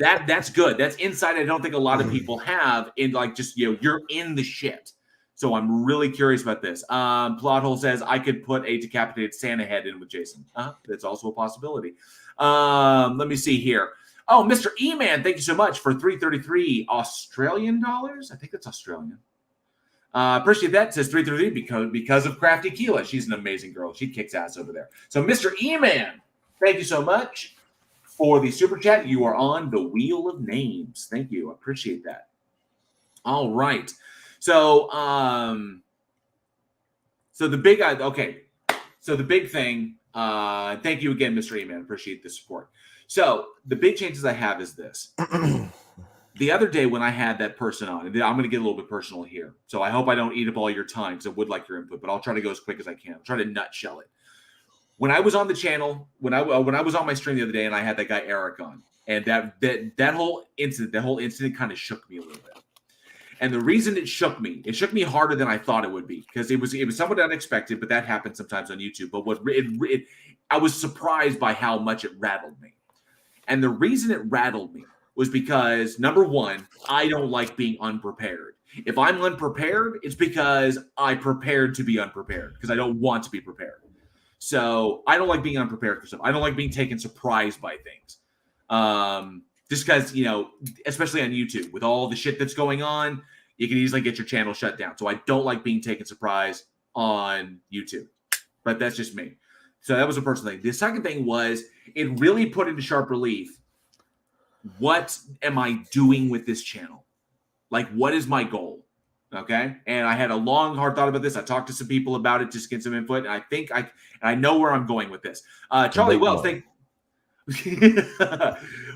that's good. That's insight I don't think a lot of people have in you're in the shit. So I'm really curious about this. Plothole says I could put a decapitated Santa head in with Jason. That's also a possibility. Let me see here. Oh, Mr. E-Man, thank you so much for $333 Australian dollars. I think that's Australian. Appreciate that. It says 333 because of Crafty Keela. She's an amazing girl. She kicks ass over there. So Mr. E-Man, thank you so much for the super chat. You are on the Wheel of Names. Thank you. I appreciate that. All right. So, So the big thing, thank you again, Mr. E-Man. Appreciate the support. So the big changes I have is this. The other day when I had that person on, and I'm going to get a little bit personal here. So I hope I don't eat up all your time because I would like your input, but I'll try to go as quick as I can. I'll try to nutshell it. When I was on the channel, when I was on my stream the other day and I had that guy Eric on, and that whole incident kind of shook me a little bit. And the reason it shook me harder than I thought it would be, because it was somewhat unexpected, but that happens sometimes on YouTube. But I was surprised by how much it rattled me. And the reason it rattled me was because, number one, I don't like being unprepared. If I'm unprepared, it's because I prepared to be unprepared, because I don't want to be prepared. So I don't like being unprepared for stuff. I don't like being taken surprised by things. Just because, especially on YouTube, with all the shit that's going on, you can easily get your channel shut down. So I don't like being taken surprise on YouTube. But that's just me. So that was a personal thing. The second thing was, it really put into sharp relief, what am I doing with this channel? Like, what is my goal? Okay. And I had a long, hard thought about this. I talked to some people about it just to get some input. And I think I know where I'm going with this. Charlie Wells,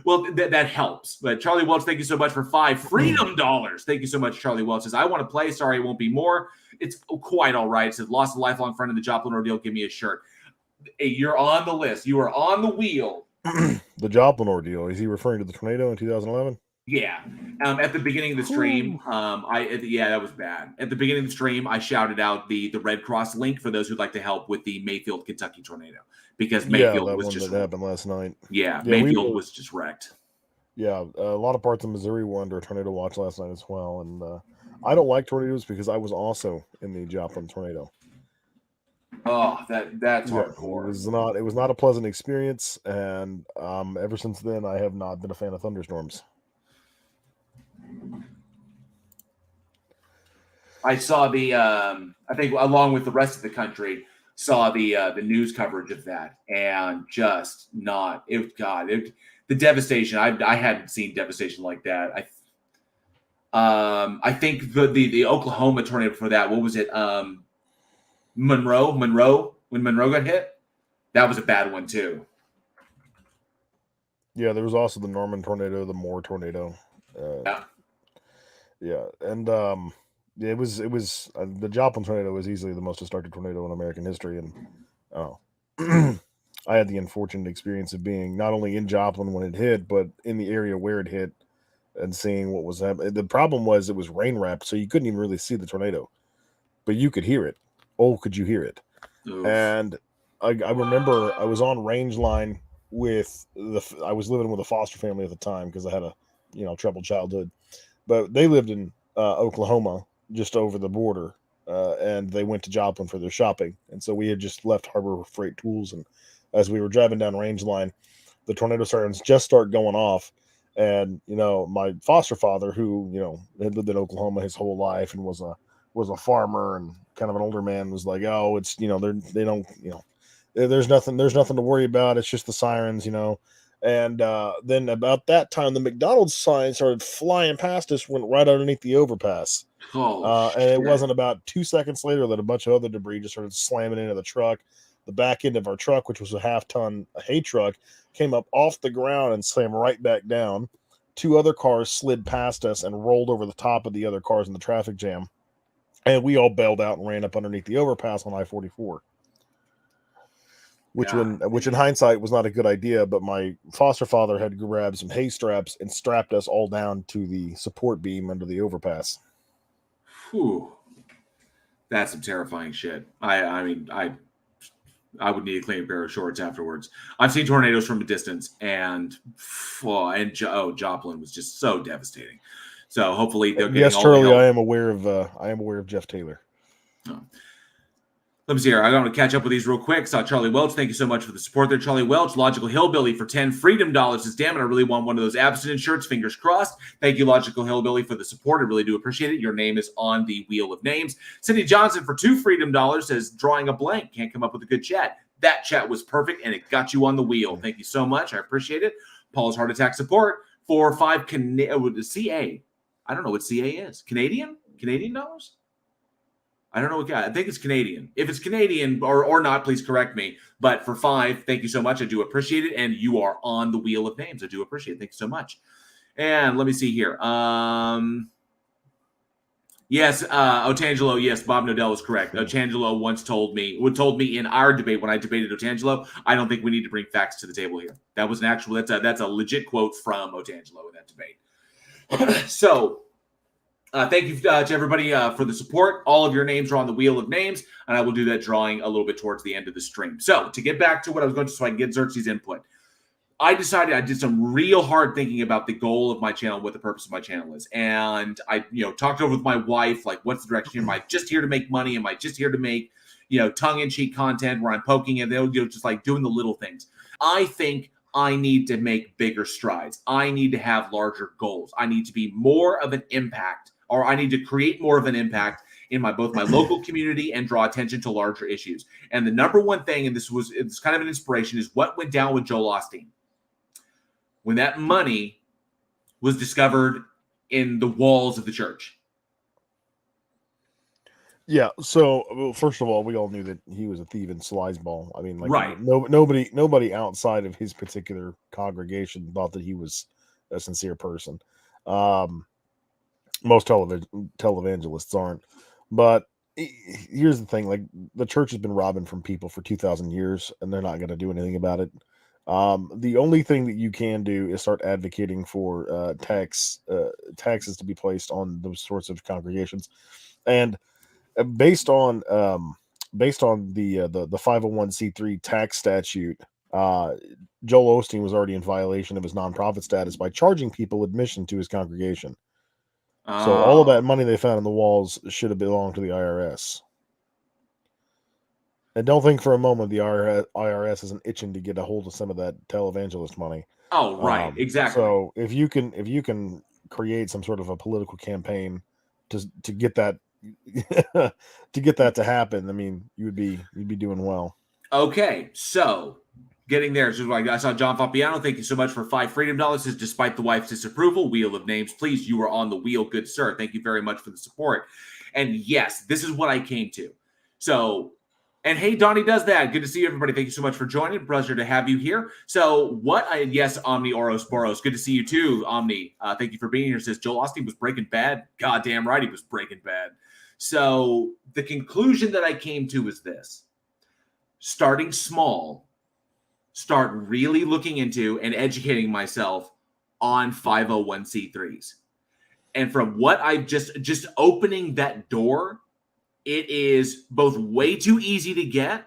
well, that helps. But Charlie Welch, thank you so much for $5 freedom dollars. Thank you so much, Charlie Welch. Says, I want to play. Sorry, it won't be more. It's quite all right. It says, lost a lifelong friend in the Joplin ordeal. Give me a shirt. You're on the list. You are on the wheel. The Joplin ordeal. Is he referring to the tornado in 2011? Yeah. At the beginning of the stream, that was bad. At the beginning of the stream, I shouted out the Red Cross link for those who'd like to help with the Mayfield, Kentucky tornado, because Mayfield that was one just that happened last night. Yeah, Mayfield was just wrecked. Yeah, a lot of parts of Missouri were under tornado watch last night as well, and I don't like tornadoes because I was also in the Joplin tornado. Oh, that's hardcore. It was not a pleasant experience, and ever since then, I have not been a fan of thunderstorms. I saw I think along with the rest of the country, saw the news coverage of that, and just not the devastation. I hadn't seen devastation like that. I think the Oklahoma tornado for that. What was it? Monroe, when Monroe got hit, that was a bad one too. Yeah, there was also the Norman tornado, the Moore tornado. Yeah, and it was the Joplin tornado was easily the most destructive tornado in American history, and I had the unfortunate experience of being not only in Joplin when it hit, but in the area where it hit and seeing what was happening. The problem was it was rain wrapped, so you couldn't even really see the tornado, but you could hear it. Oh, could you hear it? Oof. And I remember I was on range line I was living with a foster family at the time because I had a troubled childhood, but they lived in Oklahoma, just over the border, and they went to Joplin for their shopping. And so we had just left Harbor Freight Tools, and as we were driving down range line, the tornado sirens just start going off. And my foster father, who had lived in Oklahoma his whole life and was a farmer and kind of an older man, was like, oh, it's there's nothing to worry about, it's just the sirens. And then about that time, the McDonald's sign started flying past us, went right underneath the overpass. And it wasn't about 2 seconds later that a bunch of other debris just started slamming into the truck. The back end of our truck, which was a half-ton hay truck, came up off the ground and slammed right back down. 2 other cars slid past us and rolled over the top of the other cars in the traffic jam. And we all bailed out and ran up underneath the overpass on I-44. Which in hindsight was not a good idea, but my foster father had grabbed some hay straps and strapped us all down to the support beam under the overpass. Whew. That's some terrifying shit. I would need a clean pair of shorts afterwards. I've seen tornadoes from a distance, and Joplin was just so devastating. So hopefully they'll get Charlie, I am aware of Jeff Taylor. Oh. Let me see here. I'm going to catch up with these real quick. Saw Charlie Welch. Thank you so much for the support there, Charlie Welch. Logical Hillbilly for 10 freedom dollars says, damn it, I really want one of those abstinence shirts. Fingers crossed. Thank you, Logical Hillbilly, for the support. I really do appreciate it. Your name is on the wheel of names. Cindy Johnson for 2 freedom dollars says, drawing a blank. Can't come up with a good chat. That chat was perfect, and it got you on the wheel. Thank you so much. I appreciate it. Paul's Heart Attack support for 5 CA. I don't know what CA is. Canadian dollars? I don't know. I think it's Canadian. If it's Canadian or not, please correct me. But for 5, thank you so much. I do appreciate it. And you are on the wheel of names. I do appreciate it. Thank you so much. And let me see here. Yes, Otangelo. Yes, Bob Nodell is correct. Otangelo once told me in our debate when I debated Otangelo, I don't think we need to bring facts to the table here. That was that's a legit quote from Otangelo in that debate. So. Thank you to everybody for the support. All of your names are on the wheel of names, and I will do that drawing a little bit towards the end of the stream. So to get back to what I was going to, so I can get Xerxes' input, I decided I did some real hard thinking about the goal of my channel, what the purpose of my channel is. And I, talked over with my wife, like, what's the direction here? Am I just here to make money? Am I just here to make, tongue-in-cheek content where I'm poking and they'll just like doing the little things? I think I need to make bigger strides. I need to have larger goals. I need to be more of an impact, or I need to create more of an impact in both my local community and draw attention to larger issues. And the number one thing, and it's kind of an inspiration, is what went down with Joel Osteen. When that money was discovered in the walls of the church. Yeah. So, first of all, we all knew that he was a thief and sleazeball. I mean, like, right. Nobody outside of his particular congregation thought that he was a sincere person. Most televangelists aren't, but here's the thing: like the church has been robbing from people for 2,000 years, and they're not going to do anything about it. The only thing that you can do is start advocating for taxes to be placed on those sorts of congregations, and based on the 501c3 tax statute, Joel Osteen was already in violation of his nonprofit status by charging people admission to his congregation. So all of that money they found in the walls should have belonged to the IRS. And don't think for a moment the IRS isn't itching to get a hold of some of that televangelist money. Oh, right, exactly. So if you can create some sort of a political campaign to get that to happen, I mean, you'd be doing well. Okay, so getting there. So like I saw John Fabiano. Thank you so much for $5 freedom dollars. Says, despite the wife's disapproval, wheel of names, please. You are on the wheel, good sir. Thank you very much for the support. And yes, this is what I came to. So, and hey, Donnie does that. Good to see you, everybody. Thank you so much for joining. Pleasure to have you here. So, yes, Omni Oros Boros. Good to see you too, Omni. Thank you for being here. Says Joel Osteen was Breaking Bad. Goddamn right, he was Breaking Bad. So the conclusion that I came to is this: starting small, start really looking into and educating myself on 501c3s. And from what I've just opening that door, it is both way too easy to get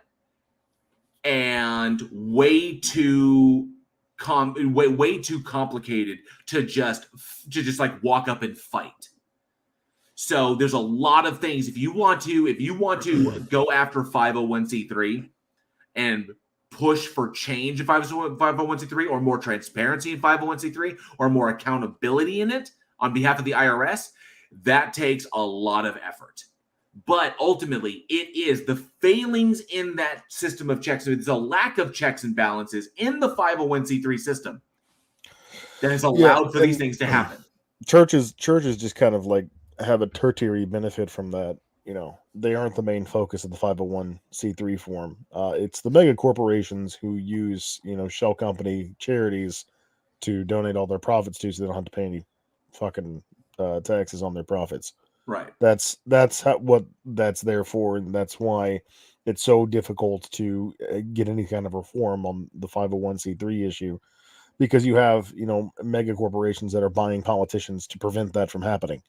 and way too complicated to just like walk up and fight. So there's a lot of things. If you want to go after 501c3 and push for change in 501c3 or more transparency in 501c3 or more accountability in it on behalf of the IRS, that takes a lot of effort. But ultimately, it is the failings in that system of checks. There's a lack of checks and balances in the 501c3 system that has allowed for these things to happen. Churches just kind of like have a tertiary benefit from that. You know, they aren't the main focus of the 501c3 form. It's the mega corporations who use, shell company charities to donate all their profits to, so they don't have to pay any fucking taxes on their profits. Right. That's what that's there for, and that's why it's so difficult to get any kind of reform on the 501c3 issue, because you have, mega corporations that are buying politicians to prevent that from happening.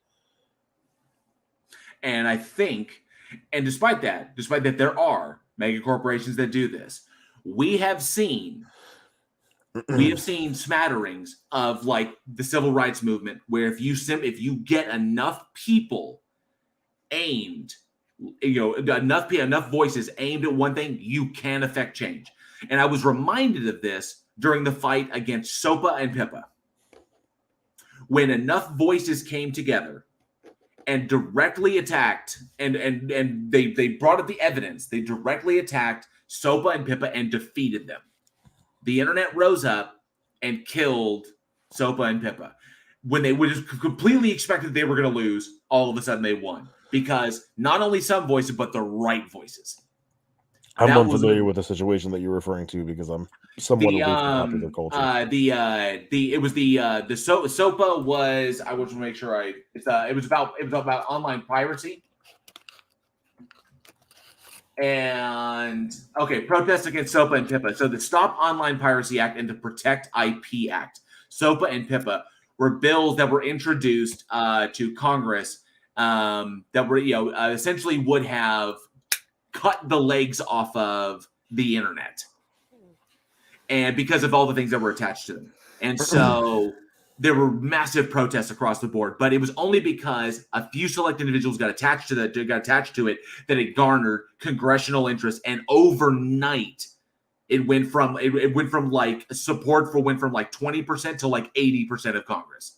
And I think, and despite that there are mega corporations that do this, we have seen smatterings of like the civil rights movement, where if you get enough people aimed, enough voices aimed at one thing, you can affect change. And I was reminded of this during the fight against SOPA and PIPA, when enough voices came together and directly attacked, and they brought up the evidence. They directly attacked SOPA and PIPA and defeated them. The internet rose up and killed SOPA and PIPA. When they would have completely expected they were going to lose, all of a sudden they won, because not only some voices, but the right voices. I'm unfamiliar with the situation that you're referring to, because I'm somewhat away from popular culture. The SOPA was, I want to make sure it was about online piracy. And protests against SOPA and PIPA. So the Stop Online Piracy Act and the Protect IP Act. SOPA and PIPA were bills that were introduced to Congress that were, essentially would have cut the legs off of the internet, and because of all the things that were attached to them. And so there were massive protests across the board, but it was only because a few select individuals got attached to it that it garnered congressional interest. And overnight it went from like support went from like 20% to like 80% of Congress,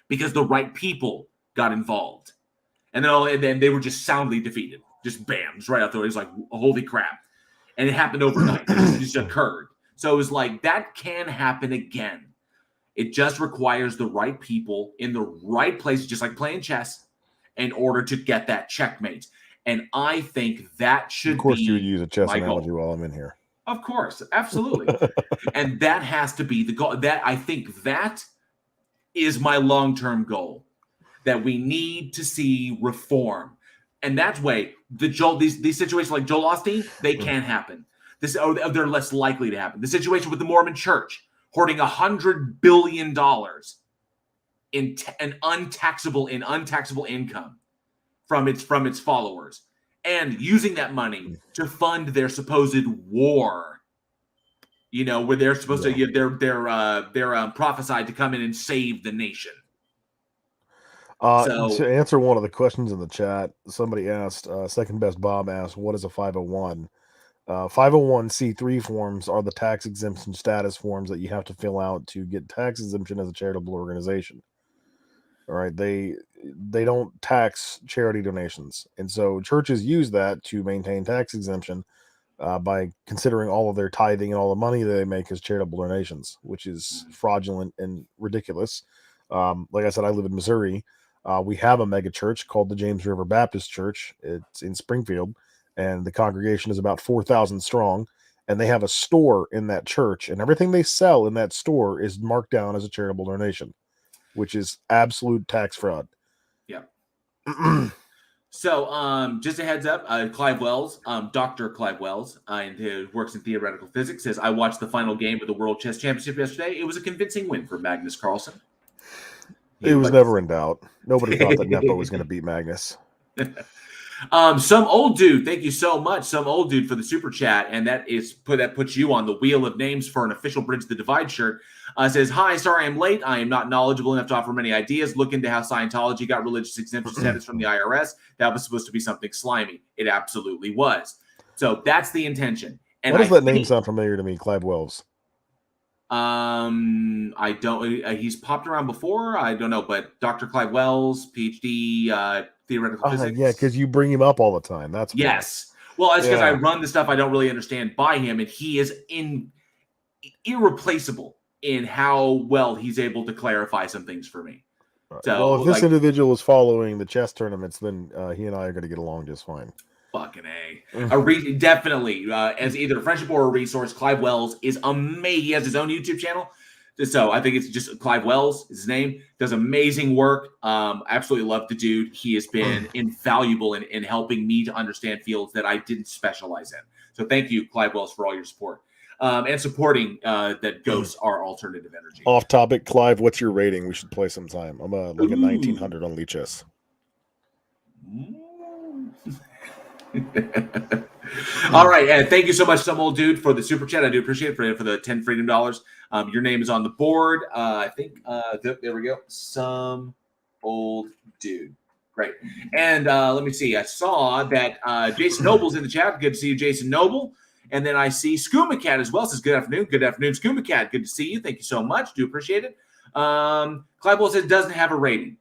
because the right people got involved. And then they were just soundly defeated. Just bams right out there. It was like, holy crap. And it happened overnight. It just occurred. So it was like, that can happen again. It just requires the right people in the right place, just like playing chess, in order to get that checkmate. And I think that should be. Of course, you would use a chess analogy while I'm in here. Of course, absolutely. And that has to be the goal. I think that is my long-term goal, that we need to see reform. And that's way these situations like Joel Osteen, they can't happen. They're less likely to happen. The situation with the Mormon Church hoarding $100 billion in untaxable income from its followers, and using that money to fund their supposed war. Where they're supposed to they're prophesied to come in and save the nation. To answer one of the questions in the chat, somebody asked, Second Best Bob asked, what is a 501? 501c3 forms are the tax exemption status forms that you have to fill out to get tax exemption as a charitable organization. All right, they don't tax charity donations, and so churches use that to maintain tax exemption by considering all of their tithing and all the money that they make as charitable donations, which is fraudulent and ridiculous. Like I said, I live in Missouri. We have a mega church called the James River Baptist Church. It's in Springfield, and the congregation is about 4,000 strong. And they have a store in that church, and everything they sell in that store is marked down as a charitable donation, which is absolute tax fraud. Yeah. So, just a heads up, Clive Wells, Dr. Clive Wells, who works in theoretical physics, says, I watched the final game of the World Chess Championship yesterday. It was a convincing win for Magnus Carlsen. It was never in doubt. Nobody thought that Nepo was going to beat Magnus. Some old dude, thank you so much, some old dude for the super chat, and that puts you on the wheel of names for an official Bridge the Divide shirt. Says, hi, sorry I'm late. I am not knowledgeable enough to offer many ideas. Look into how Scientology got religious exemption status from the IRS. That was supposed to be something slimy. It absolutely was. So that's the intention. And why does that name sound familiar to me, Clive Wells? I don't. He's popped around before. I don't know, but Dr. Clive Wells, PhD, theoretical physics. Yeah, because you bring him up all the time. That's yes. Well, it's because I run the stuff I don't really understand by him, and he is irreplaceable in how well he's able to clarify some things for me. Right. So, well, if this individual is following the chess tournaments, then he and I are going to get along just fine. Fucking A. Definitely, as either a friendship or a resource, Clive Wells is amazing. He has his own YouTube channel. So I think it's just Clive Wells is his name. Does amazing work. Absolutely love the dude. He has been invaluable in helping me to understand fields that I didn't specialize in. So thank you, Clive Wells, for all your support. And supporting that ghosts are alternative energy. Off topic, Clive, what's your rating? We should play sometime. I'm like a 1900 on Lichess. All right, and thank you so much, some old dude, for the super chat. I do appreciate it for the 10 freedom dollars. Your name is on the board. I think there we go. Some old dude. Great. And let me see. I saw that Jason Noble's in the chat. Good to see you, Jason Noble. And then I see Skooma Cat as well. Says good afternoon. Good afternoon, Skooma Cat. Good to see you. Thank you so much. Do appreciate it. Clive Bull says doesn't have a rating.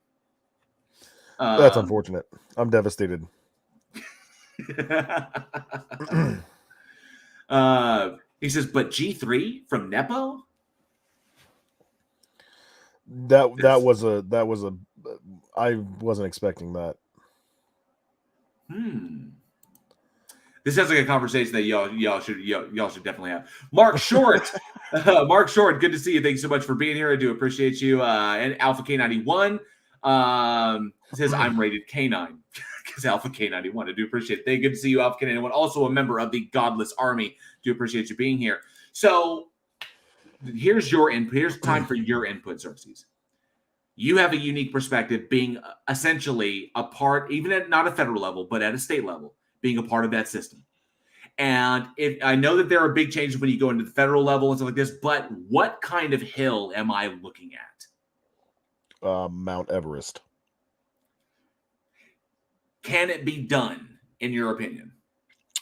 That's unfortunate. I'm devastated. He says, but G3 from Nepo? That was a I wasn't expecting that. This sounds like a conversation that y'all should definitely have. Mark Short, Mark Short, good to see you. Thank you so much for being here. I do appreciate you. And Alpha K91 says I'm rated K9 because Alpha K91. I do appreciate it. Good to see you, Alpha K91. Also a member of the Godless Army. Do appreciate you being here. So here's your input. Here's time for your input, Xerxes. You have a unique perspective, being essentially a part, even at not a federal level, but at a state level, being a part of that system. And I know that there are big changes when you go into the federal level and stuff like this, but what kind of hill am I looking at? Mount Everest. Can it be done, in your opinion?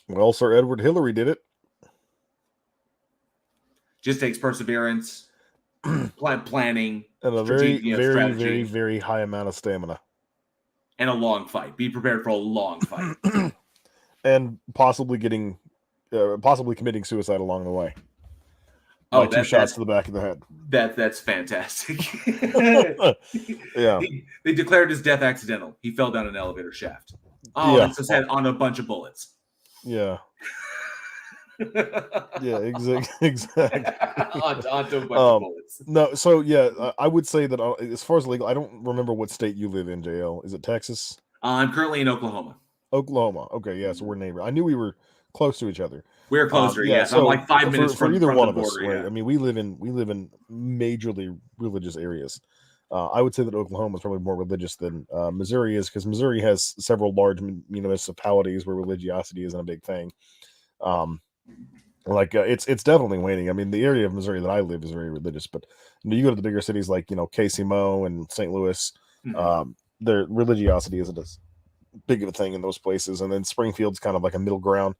Well, Sir Edward Hillary did it. Just takes perseverance, planning, and a very, very high amount of stamina. And a long fight. Be prepared for a long fight. And possibly committing suicide along the way. Oh, two shots to the back of the head. That's fantastic. Yeah. They declared his death accidental. He fell down an elevator shaft. Oh, that's his head on a bunch of bullets. Yeah. Yeah, exactly. Onto a bunch of bullets. No, so yeah, I would say that as far as legal, I don't remember what state you live in, JL. Is it Texas? I'm currently in Oklahoma. Oklahoma. Okay, yeah, so we're neighbors. I knew we were close to each other. We're closer, Yeah, yes. I'm so like 5 minutes for from either from one the of us, border. right? Yeah. I mean, we live in majorly religious areas. I would say that Oklahoma is probably more religious than Missouri is, because Missouri has several large municipalities where religiosity isn't a big thing. It's definitely waning. I mean, the area of Missouri that I live is very religious, but you go to the bigger cities like Casey Mo and St. Louis, their religiosity isn't as big of a thing in those places. And then Springfield's kind of like a middle ground.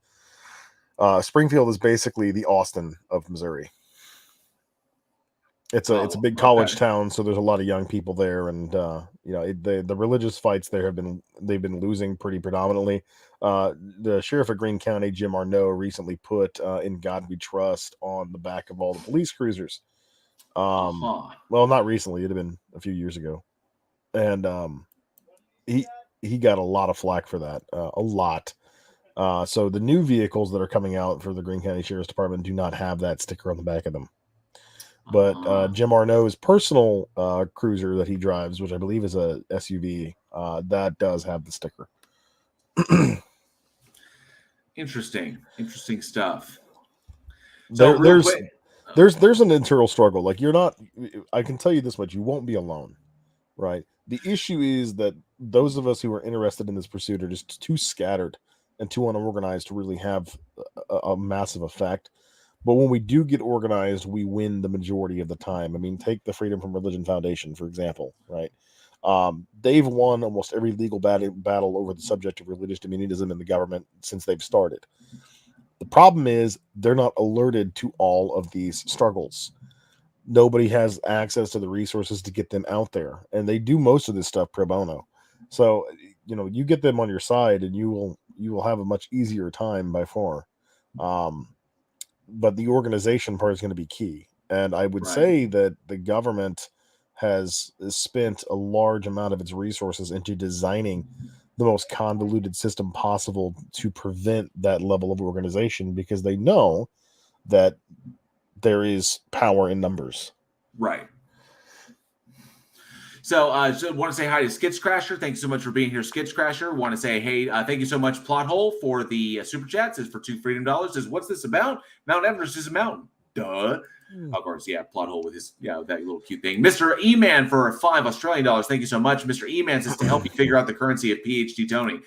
Springfield is basically the Austin of Missouri. It's a big college town, so there's a lot of young people there, and the religious fights there they've been losing pretty predominantly. The sheriff of Greene County, Jim Arnaud, recently put "In God We Trust" on the back of all the police cruisers. Well, not recently; it had been a few years ago, and he got a lot of flack for that, a lot. So the new vehicles that are coming out for the Greene County Sheriff's Department do not have that sticker on the back of them. But Jim Arnaud's personal cruiser that he drives, which I believe is a SUV, that does have the sticker. Interesting stuff. There's an internal struggle. Like, you're not. I can tell you this much: you won't be alone, right? The issue is that those of us who are interested in this pursuit are just too scattered and too unorganized to really have a massive effect. But when we do get organized, we win the majority of the time. I mean, take the Freedom from Religion Foundation, for example, right? They've won almost every legal battle over the subject of religious dominionism in the government since they've started. The problem is they're not alerted to all of these struggles. Nobody has access to the resources to get them out there, and they do most of this stuff pro bono. So, you get them on your side, and you will have a much easier time by far. But the organization part is going to be key. And I would say that the government has spent a large amount of its resources into designing the most convoluted system possible to prevent that level of organization, because they know that there is power in numbers. Right. So I want to say hi to Skits Crasher. Thanks so much for being here, Skits Crasher. Want to say, hey, thank you so much, Plot Hole, for the super chat. Says for $2 freedom. Says, what's this about? Mount Everest is a mountain. Duh. Of course, yeah, Plot Hole with his, that little cute thing. Mr. E-Man for $5 Australian. Thank you so much. Mr. E-Man says to help you figure out the currency of PhD Tony.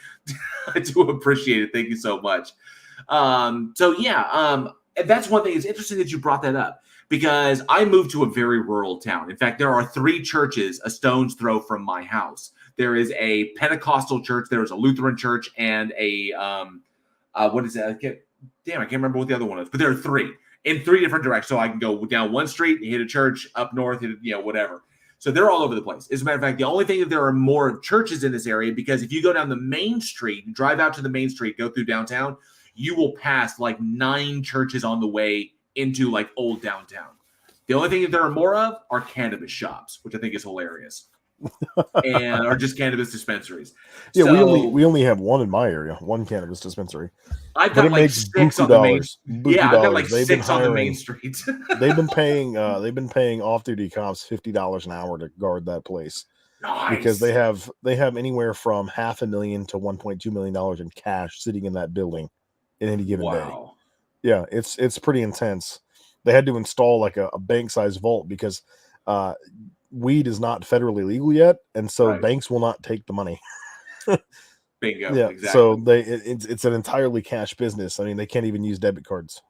I do appreciate it. Thank you so much. That's one thing. It's interesting that you brought that up, because I moved to a very rural town. In fact, there are 3 churches a stone's throw from my house. There is a Pentecostal church, there is a Lutheran church, and a what is that? I can't remember what the other one is. But there are 3 in 3 different directions. So I can go down one street, hit a church, up north, whatever. So they're all over the place. As a matter of fact, the only thing that there are more churches in this area, because if you go down the main street, drive out to the main street, go through downtown, you will pass like 9 churches on the way into like old downtown. The only thing that there are more of are cannabis shops, which I think is hilarious, and are just cannabis dispensaries. Yeah, so, we only have one in my area, one cannabis dispensary. I've got like 6 on the main. Yeah, I've got like 6 on the main street. they've been paying off-duty cops $50 an hour to guard that place. Nice. Because they have anywhere from $500,000 to $1.2 million in cash sitting in that building in any given day. Yeah, it's pretty intense. They had to install like a bank-sized vault because weed is not federally legal yet, and so banks will not take the money. Bingo. Yeah, exactly. so it's an entirely cash business. I mean, they can't even use debit cards.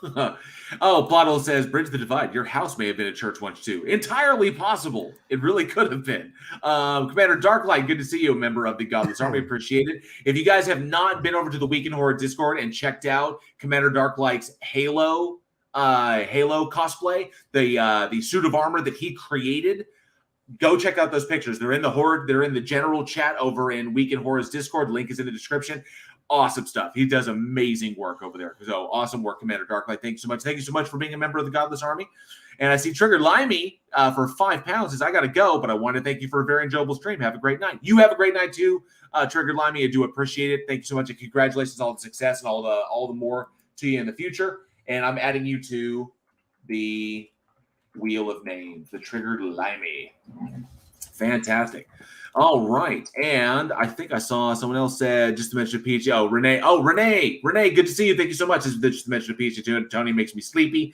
Plottle says, Bridge the Divide. Your house may have been a church once too. Entirely possible. It really could have been. Commander Darklight, good to see you, a member of the Godless Army. Appreciate it. If you guys have not been over to the Week in Horror Discord and checked out Commander Darklight's Halo cosplay, the suit of armor that he created, go check out those pictures. They're in the general chat over in Week in Horror's Discord. Link is in the description. Awesome stuff. He does amazing work over there. So awesome work, Commander Darklight. Thank you so much. Thank you so much for being a member of the Godless Army. And I see Triggered Limey for £5 says, I got to go, but I want to thank you for a very enjoyable stream. Have a great night. You have a great night too, Triggered Limey. I do appreciate it. Thank you so much. And congratulations on all the success and all the more to you in the future. And I'm adding you to the Wheel of Names, the Triggered Limey. Fantastic. All right. And I think I saw someone else said, just to mention a PhD. Oh, Renee. Oh, Renee. Renee, good to see you. Thank you so much. Just to mention a PhD too. Tony makes me sleepy.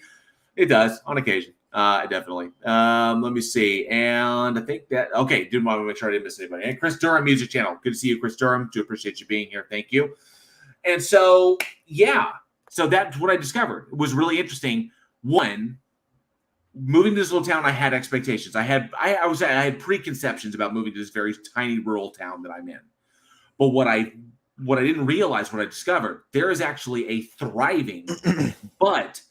It does on occasion. Definitely. Let me see. And I think that, okay, do want to make sure I didn't miss anybody. And Chris Durham Music Channel. Good to see you, Chris Durham. Do appreciate you being here. Thank you. And so, yeah. So that's what I discovered. It was really interesting. One, moving to this little town, I had expectations. I had preconceptions about moving to this very tiny rural town that I'm in. But what I didn't realize, what I discovered, there is actually a thriving, but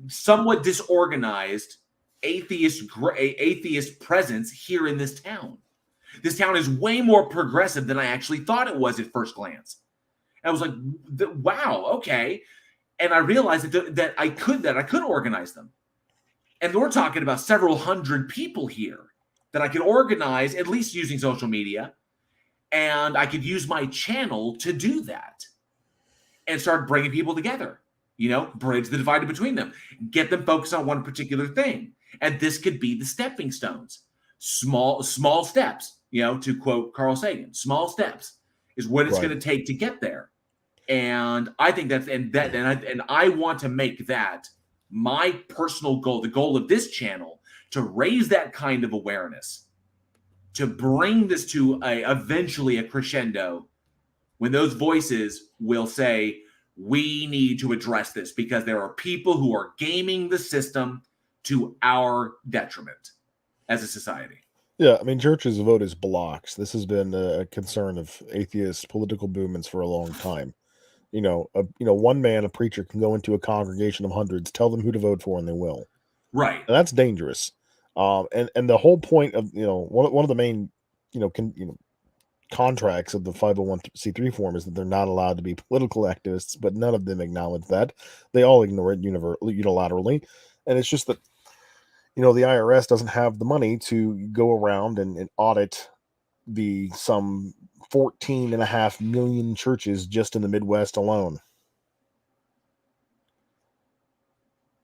somewhat disorganized atheist presence here in this town. This town is way more progressive than I actually thought it was at first glance. I was like, wow, okay. And I realized that I could organize them. And we're talking about several hundred people here that I could organize, at least using social media. And I could use my channel to do that and start bringing people together, bridge the divide between them, get them focused on one particular thing. And this could be the stepping stones, small steps, to quote Carl Sagan, small steps is what it's going to take to get there. And I think and I want to make that my personal goal, the goal of this channel, to raise that kind of awareness, to bring this to eventually a crescendo when those voices will say, we need to address this because there are people who are gaming the system to our detriment as a society. Yeah, I mean, churches vote as blocks. This has been a concern of atheist political movements for a long time. One man, a preacher, can go into a congregation of hundreds, tell them who to vote for, and they will. Right. And that's dangerous. And the whole point of one of the main contracts of the 501c3 form is that they're not allowed to be political activists, but none of them acknowledge that. They all ignore it unilaterally, and it's just that the IRS doesn't have the money to go around and audit some 14.5 million churches just in the Midwest alone.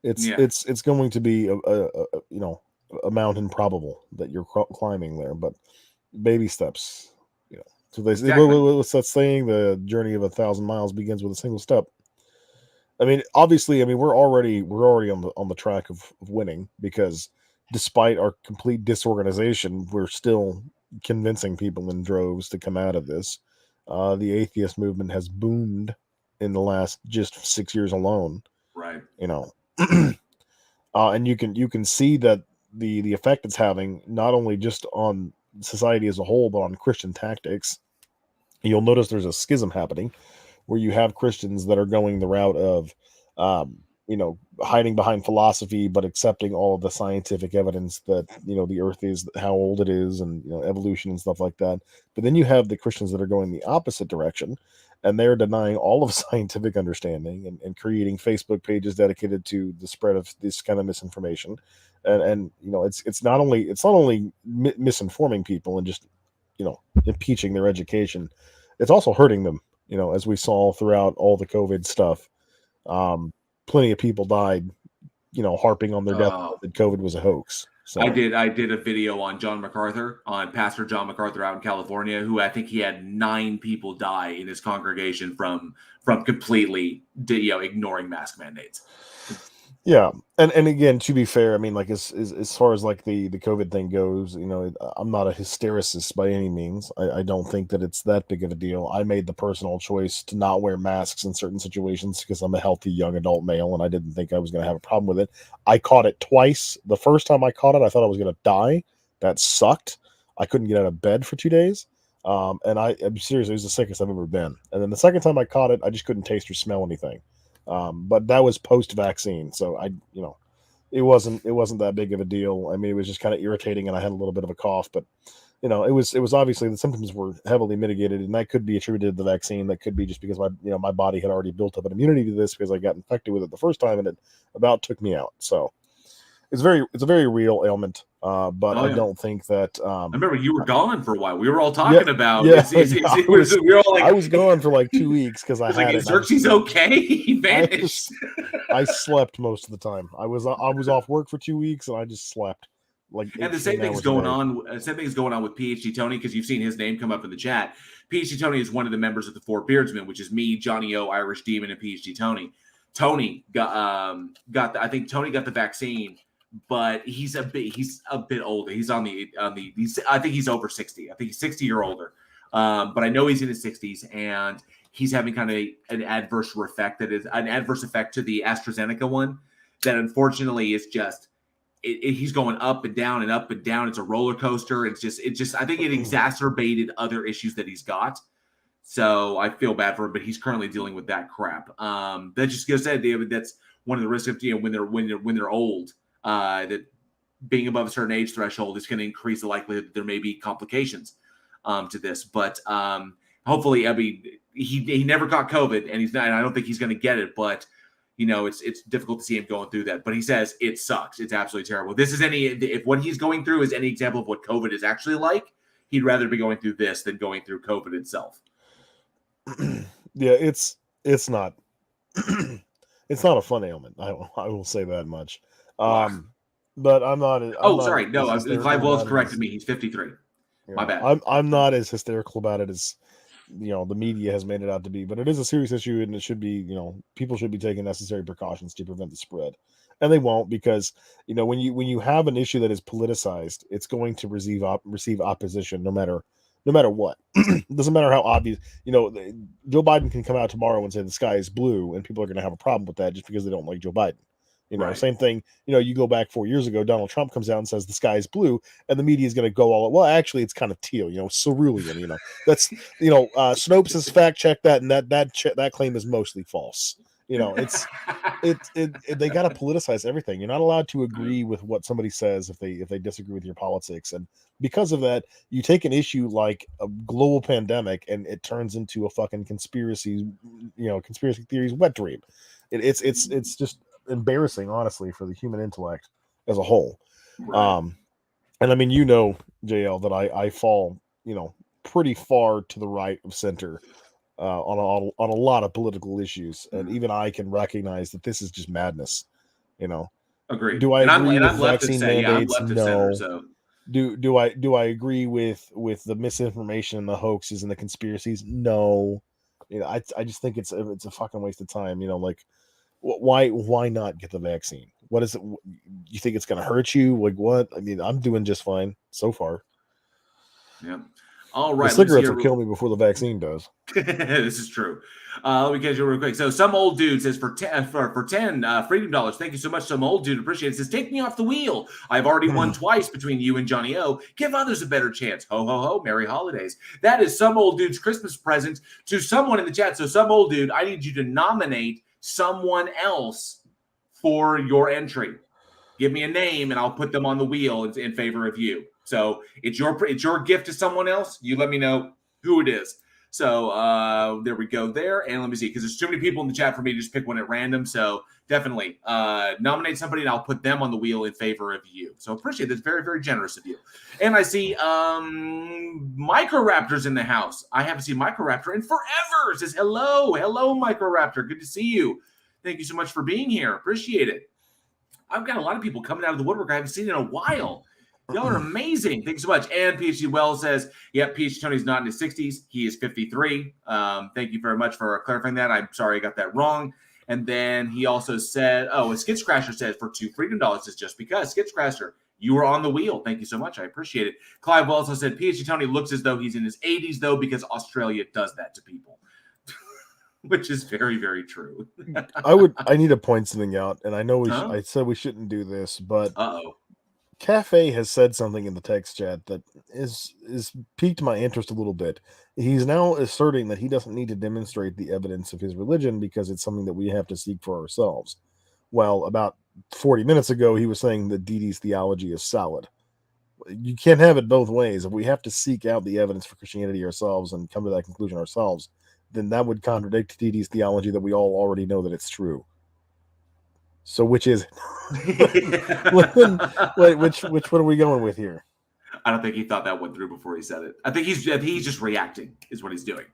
It's going to be a mountain probable that you're climbing there, but baby steps. So they say, exactly. What's that saying? The journey of 1,000 miles begins with a single step. I mean, obviously, we're already on the track of winning, because despite our complete disorganization, we're still convincing people in droves to come out of this. The atheist movement has boomed in the last just 6 years alone. Right. And you can see that the effect it's having not only just on society as a whole, but on Christian tactics. You'll notice there's a schism happening where you have Christians that are going the route of hiding behind philosophy, but accepting all of the scientific evidence that, the earth is, how old it is, and, evolution and stuff like that. But then you have the Christians that are going the opposite direction, and they're denying all of scientific understanding and creating Facebook pages dedicated to the spread of this kind of misinformation. And it's not only misinforming people and just, impeaching their education, it's also hurting them, as we saw throughout all the COVID stuff. Plenty of people died, harping on their death that COVID was a hoax. So I did a video on Pastor John MacArthur out in California, who I think he had 9 people die in his congregation from completely ignoring mask mandates. Yeah, and again, to be fair, as far as like the COVID thing goes, I'm not a hystericist by any means. I don't think that it's that big of a deal. I made the personal choice to not wear masks in certain situations because I'm a healthy young adult male, and I didn't think I was going to have a problem with it. I caught it twice. The first time I caught it, I thought I was going to die. That sucked. I couldn't get out of bed for 2 days. And I'm serious, it was the sickest I've ever been. And then the second time I caught it, I just couldn't taste or smell anything. But that was post-vaccine, so it wasn't that big of a deal. It was just kind of irritating, and I had a little bit of a cough, but it was obviously the symptoms were heavily mitigated, and that could be attributed to the vaccine. That could be just because my body had already built up an immunity to this because I got infected with it the first time, and it about took me out. So it's a very real ailment. But I don't think that. I remember you were gone for a while. We were all talking about. Yeah, we were all like, I was gone for like 2 weeks because I had is Xerxes okay? He vanished. I slept most of the time. I was off work for 2 weeks and I just slept. like And the 18 same thing's hours a going day. on. Same thing's going on with PhD Tony, because you've seen his name come up in the chat. PhD Tony is one of the members of the Four Beardsmen, which is me, Johnny O, Irish Demon, and PhD Tony. Tony I think Tony got the vaccine, but he's a bit older. He's I think he's over 60. I think he's 60 or older. But I know he's in his 60s, and he's having kind of an adverse effect to the AstraZeneca one that unfortunately is just he's going up and down and up and down. It's a roller coaster. It's just I think it exacerbated other issues that he's got. So I feel bad for him, but he's currently dealing with that crap. That just goes said, David. That's one of the risks of when they're old. That being above a certain age threshold is going to increase the likelihood that there may be complications to this. But hopefully, I mean, he never got COVID, and he's not. And I don't think he's going to get it. But it's difficult to see him going through that. But he says it sucks. It's absolutely terrible. If what he's going through is any example of what COVID is actually like, he'd rather be going through this than going through COVID itself. Yeah, it's not it's not a fun ailment. I will say that much. But I'm not. Sorry, no. Clive Wells corrected me. He's 53. My bad. I'm not as hysterical about it as the media has made it out to be. But it is a serious issue, and it should be. People should be taking necessary precautions to prevent the spread, and they won't, because when you have an issue that is politicized, it's going to receive opposition no matter what. It doesn't matter how obvious. Joe Biden can come out tomorrow and say the sky is blue, and people are going to have a problem with that just because they don't like Joe Biden. Right. Same thing. You go back 4 years ago, Donald Trump comes out and says the sky is blue, and the media is going to go all, well, actually, it's kind of teal. Cerulean. That's Snopes has fact checked that, and that claim is mostly false. It's they got to politicize everything. You're not allowed to agree with what somebody says if they disagree with your politics, and because of that, you take an issue like a global pandemic and it turns into a fucking conspiracy theories wet dream. It's just embarrassing, honestly, for the human intellect as a whole. Right. And I mean, JL, that I fall pretty far to the right of center on a lot of political issues, and even I can recognize that this is just madness. Agreed. Do I agree with vaccine mandates? I'm No. center, so. Do I agree with the misinformation and the hoaxes and the conspiracies? No. I just think it's a fucking waste of time. Why not get the vaccine? What is it? You think it's going to hurt you? Like what? I mean, I'm doing just fine so far. Yeah. All right. The cigarettes will kill me before the vaccine does. This is true. Let me catch you real quick. So some old dude says for 10 freedom dollars. Thank you so much. Some old dude appreciate it. Says, take me off the wheel. I've already won twice between you and Johnny O. Give others a better chance. Ho, ho, ho. Merry holidays. That is some old dude's Christmas present to someone in the chat. So some old dude, I need you to nominate someone else for your entry. Give me a name and I'll put them on the wheel in favor of you. So it's your gift to someone else. You let me know who it is. So there we go there. And let me see, because there's too many people in the chat for me to just pick one at random. So definitely nominate somebody and I'll put them on the wheel in favor of you. So appreciate that. Very, very generous of you. And I see Microraptor's in the house. I haven't seen Microraptor in forever. It says, hello, Microraptor. Good to see you. Thank you so much for being here. Appreciate it. I've got a lot of people coming out of the woodwork I haven't seen in a while. Y'all are amazing. Thanks so much. And PhD Wells says, yep, PhD Tony's not in his 60s. He is 53. Thank you very much for clarifying that. I'm sorry I got that wrong. And then he also said, a Skits Crasher says for $2 freedom is just because. Skits Crasher, you were on the wheel. Thank you so much. I appreciate it. Clive also said, PhD Tony looks as though he's in his 80s, though, because Australia does that to people. Which is very, very true. I need to point something out, and I know I said we shouldn't do this, but Cafe has said something in the text chat that is piqued my interest a little bit. He's now asserting that he doesn't need to demonstrate the evidence of his religion because it's something that we have to seek for ourselves. Well, about 40 minutes ago, he was saying that Didi's theology is solid. You can't have it both ways. If we have to seek out the evidence for Christianity ourselves and come to that conclusion ourselves, then that would contradict Didi's theology that we all already know that it's true. So which is it? Which one are we going with here? I don't think he thought that went through before he said it. I think he's just reacting is what he's doing.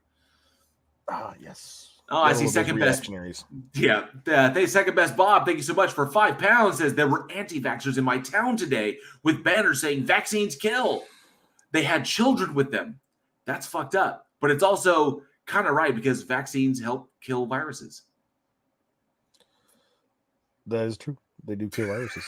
Yes. Oh, I Gotta see love those second best. reactionaries. Yeah, thanks, second best Bob. Thank you so much for £5. Says there were anti-vaxxers in my town today with banners saying vaccines kill. They had children with them. That's fucked up. But it's also kind of right because vaccines help kill viruses. That is true. They do kill viruses.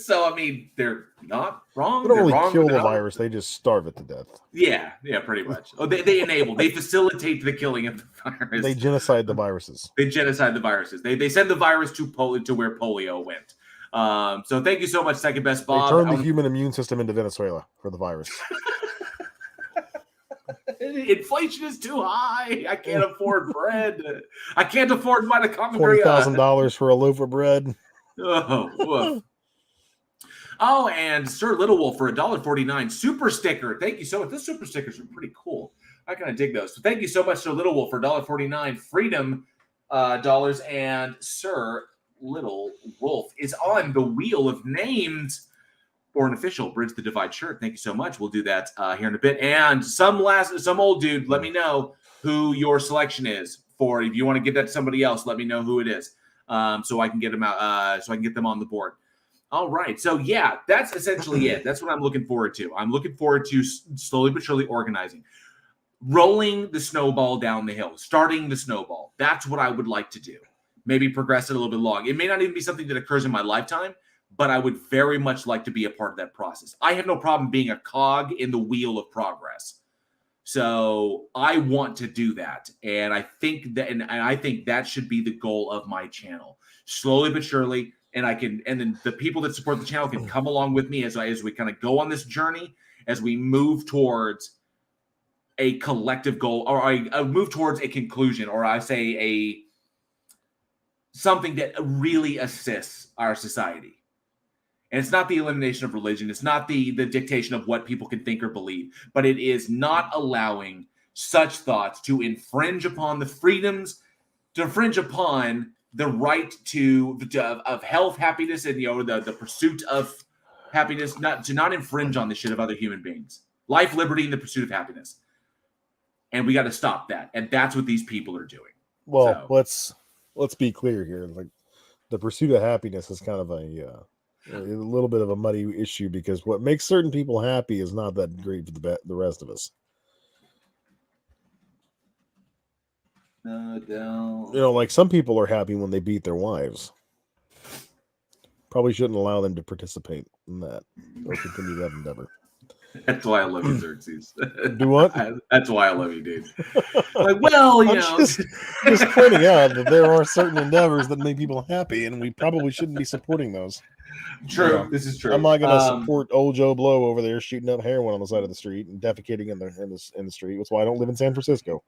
So, I mean, they're not wrong. They don't They're really wrong kill the without- virus. They just starve it to death. Yeah, pretty much. Oh, they enable. They facilitate the killing of the virus. They genocide the viruses. They genocide the viruses. They send the virus to where polio went. So thank you so much, second best Bob. They turn the human immune system into Venezuela for the virus. Inflation is too high. I can't afford bread. I can't afford mitochondria. $20,000 for a loaf of bread. Oh, woof. Oh, and Sir Little Wolf for $1.49 super sticker. Thank you so much. Those super stickers are pretty cool. I kind of dig those. So thank you so much, Sir Little Wolf, for $1.49 freedom dollars. And Sir Little Wolf is on the wheel of names for an official Bridge the Divide shirt. Thank you so much. We'll do that here in a bit. And some old dude, let me know who your selection is for. If you want to give that to somebody else, let me know who it is, so I can get them out. So I can get them on the board. All right. So yeah, that's essentially it. That's what I'm looking forward to. I'm looking forward to slowly but surely organizing, rolling the snowball down the hill, starting the snowball. That's what I would like to do. Maybe progress it a little bit long. It may not even be something that occurs in my lifetime, but I would very much like to be a part of that process. I have no problem being a cog in the wheel of progress. So I want to do that. And I think that should be the goal of my channel. Slowly but surely. And then the people that support the channel can come along with me as we kind of go on this journey, as we move towards a collective goal, or I move towards a conclusion, or I say something that really assists our society. And it's not the elimination of religion. It's not the dictation of what people can think or believe, but it is not allowing such thoughts to infringe upon the freedoms, to infringe upon the right of health, happiness, and the pursuit of happiness, to not infringe on the shit of other human beings. Life, liberty, and the pursuit of happiness. And we got to stop that. And that's what these people are doing. Well, let's be clear here. Like, the pursuit of happiness is kind of a little bit of a muddy issue, because what makes certain people happy is not that great for the rest of us. No. Like, some people are happy when they beat their wives. Probably shouldn't allow them to participate in that or continue that endeavor. That's why I love you, Xerxes. Do what? That's why I love you, dude. Like, well, just pointing out that there are certain endeavors that make people happy, and we probably shouldn't be supporting those. True, this is true. I'm not going to support old Joe Blow over there shooting up heroin on the side of the street and defecating in the street. That's why I don't live in San Francisco.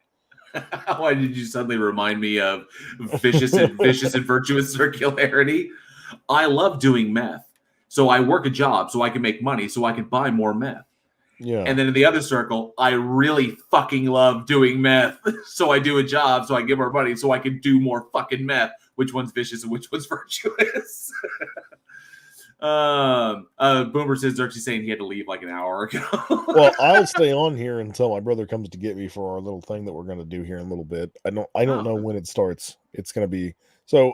Why did you suddenly remind me of vicious and virtuous circularity? I love doing meth. So I work a job so I can make money so I can buy more meth. Yeah. And then in the other circle, I really fucking love doing meth. So I do a job so I get more money so I can do more fucking meth. Which one's vicious and which one's virtuous? Boomer says Xerxes saying he had to leave like an hour ago. Well, I'll stay on here until my brother comes to get me for our little thing that we're going to do here in a little bit. I don't know when it starts. It's going to be so.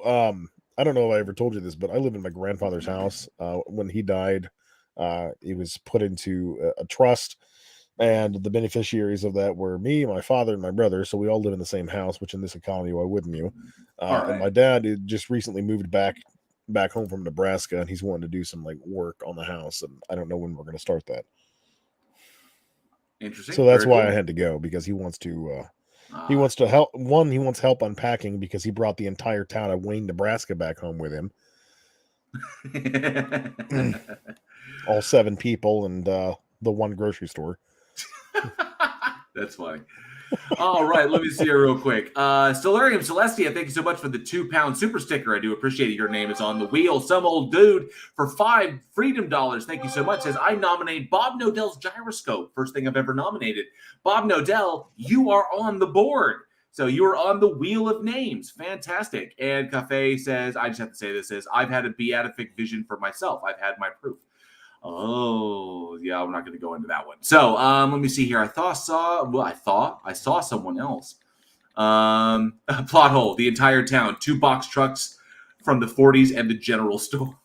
I don't know if I ever told you this, but I live in my grandfather's house. When he died, he was put into a trust, and the beneficiaries of that were me, my father, and my brother. So we all live in the same house. Which in this economy, why wouldn't you? Right. And my dad had just recently moved back home from Nebraska, and he's wanting to do some like work on the house, and I don't know when we're going to start that. Interesting. So that's Very why cool. I had to go, because he wants to he wants to help. He wants help unpacking because he brought the entire town of Wayne, Nebraska back home with him. All 7 people and the one grocery store. That's funny. All right, let me see here real quick. Stellarium Celestia, thank you so much for the £2 super sticker. I do appreciate it. Your name is on the wheel. Some old dude for $5 freedom dollars. Thank you so much. Says, I nominate Bob Nodell's gyroscope. First thing I've ever nominated. Bob Nodell, you are on the board. So you are on the wheel of names. Fantastic. And Cafe says, I just have to say this, says, I've had a beatific vision for myself. I've had my proof. Oh, yeah, we're not going to go into that one. So let me see here. I saw someone else Plot hole: the entire town, 2 box trucks from the 40s and the general store.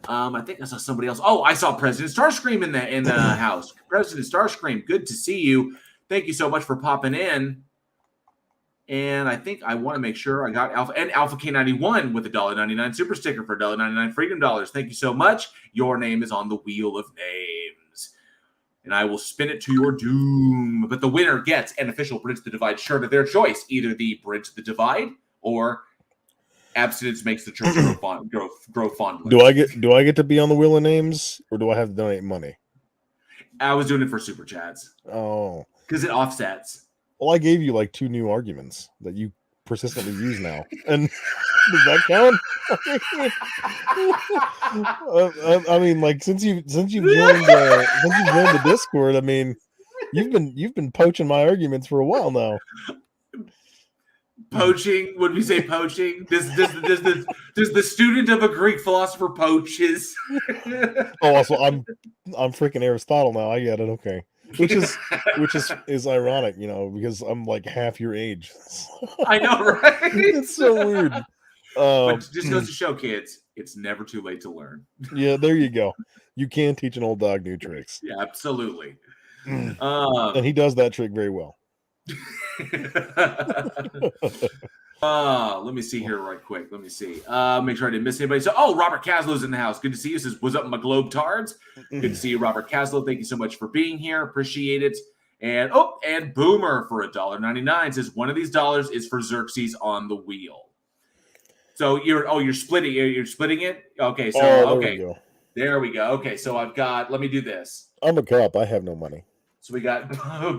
I think I saw somebody else. Oh, I saw President Starscream in the house. President Starscream, good to see you. Thank you so much for popping in. And I think I want to make sure I got Alpha K91 with a $1.99 super sticker for $1.99 Freedom Dollars. Thank you so much. Your name is on the wheel of names, and I will spin it to your doom. But the winner gets an official Bridge the Divide shirt of their choice, either the Bridge the Divide or Abstinence Makes the Church grow fondly. Do I get to be on the wheel of names, or do I have to donate money? I was doing it for super chats. Oh, because it offsets. Well, I gave you like 2 new arguments that you persistently use now, and does that count? I mean, like since you've joined the Discord, I mean, you've been poaching my arguments for a while now. Poaching? Would we say poaching? Does the student of a Greek philosopher poaches? Oh, also I'm freaking Aristotle now. I get it. Okay. Which is ironic, you know, because I'm like half your age. I know, right? It's so weird. But just goes to show, kids, it's never too late to learn. Yeah, there you go. You can teach an old dog new tricks. Yeah, absolutely. And he does that trick very well. Let me see here right quick. Let me see. Make sure I didn't miss anybody. So, Robert Caslow's in the house. Good to see you. Says, what's up, my Globe Tards? Good to see you, Robert Caslow. Thank you so much for being here. Appreciate it. And Boomer for $1.99 says one of these dollars is for Xerxes on the wheel. So you're splitting. You're splitting it. Okay. So okay. There we go. Okay. So I've got. Let me do this. I'm a cop. I have no money. So we got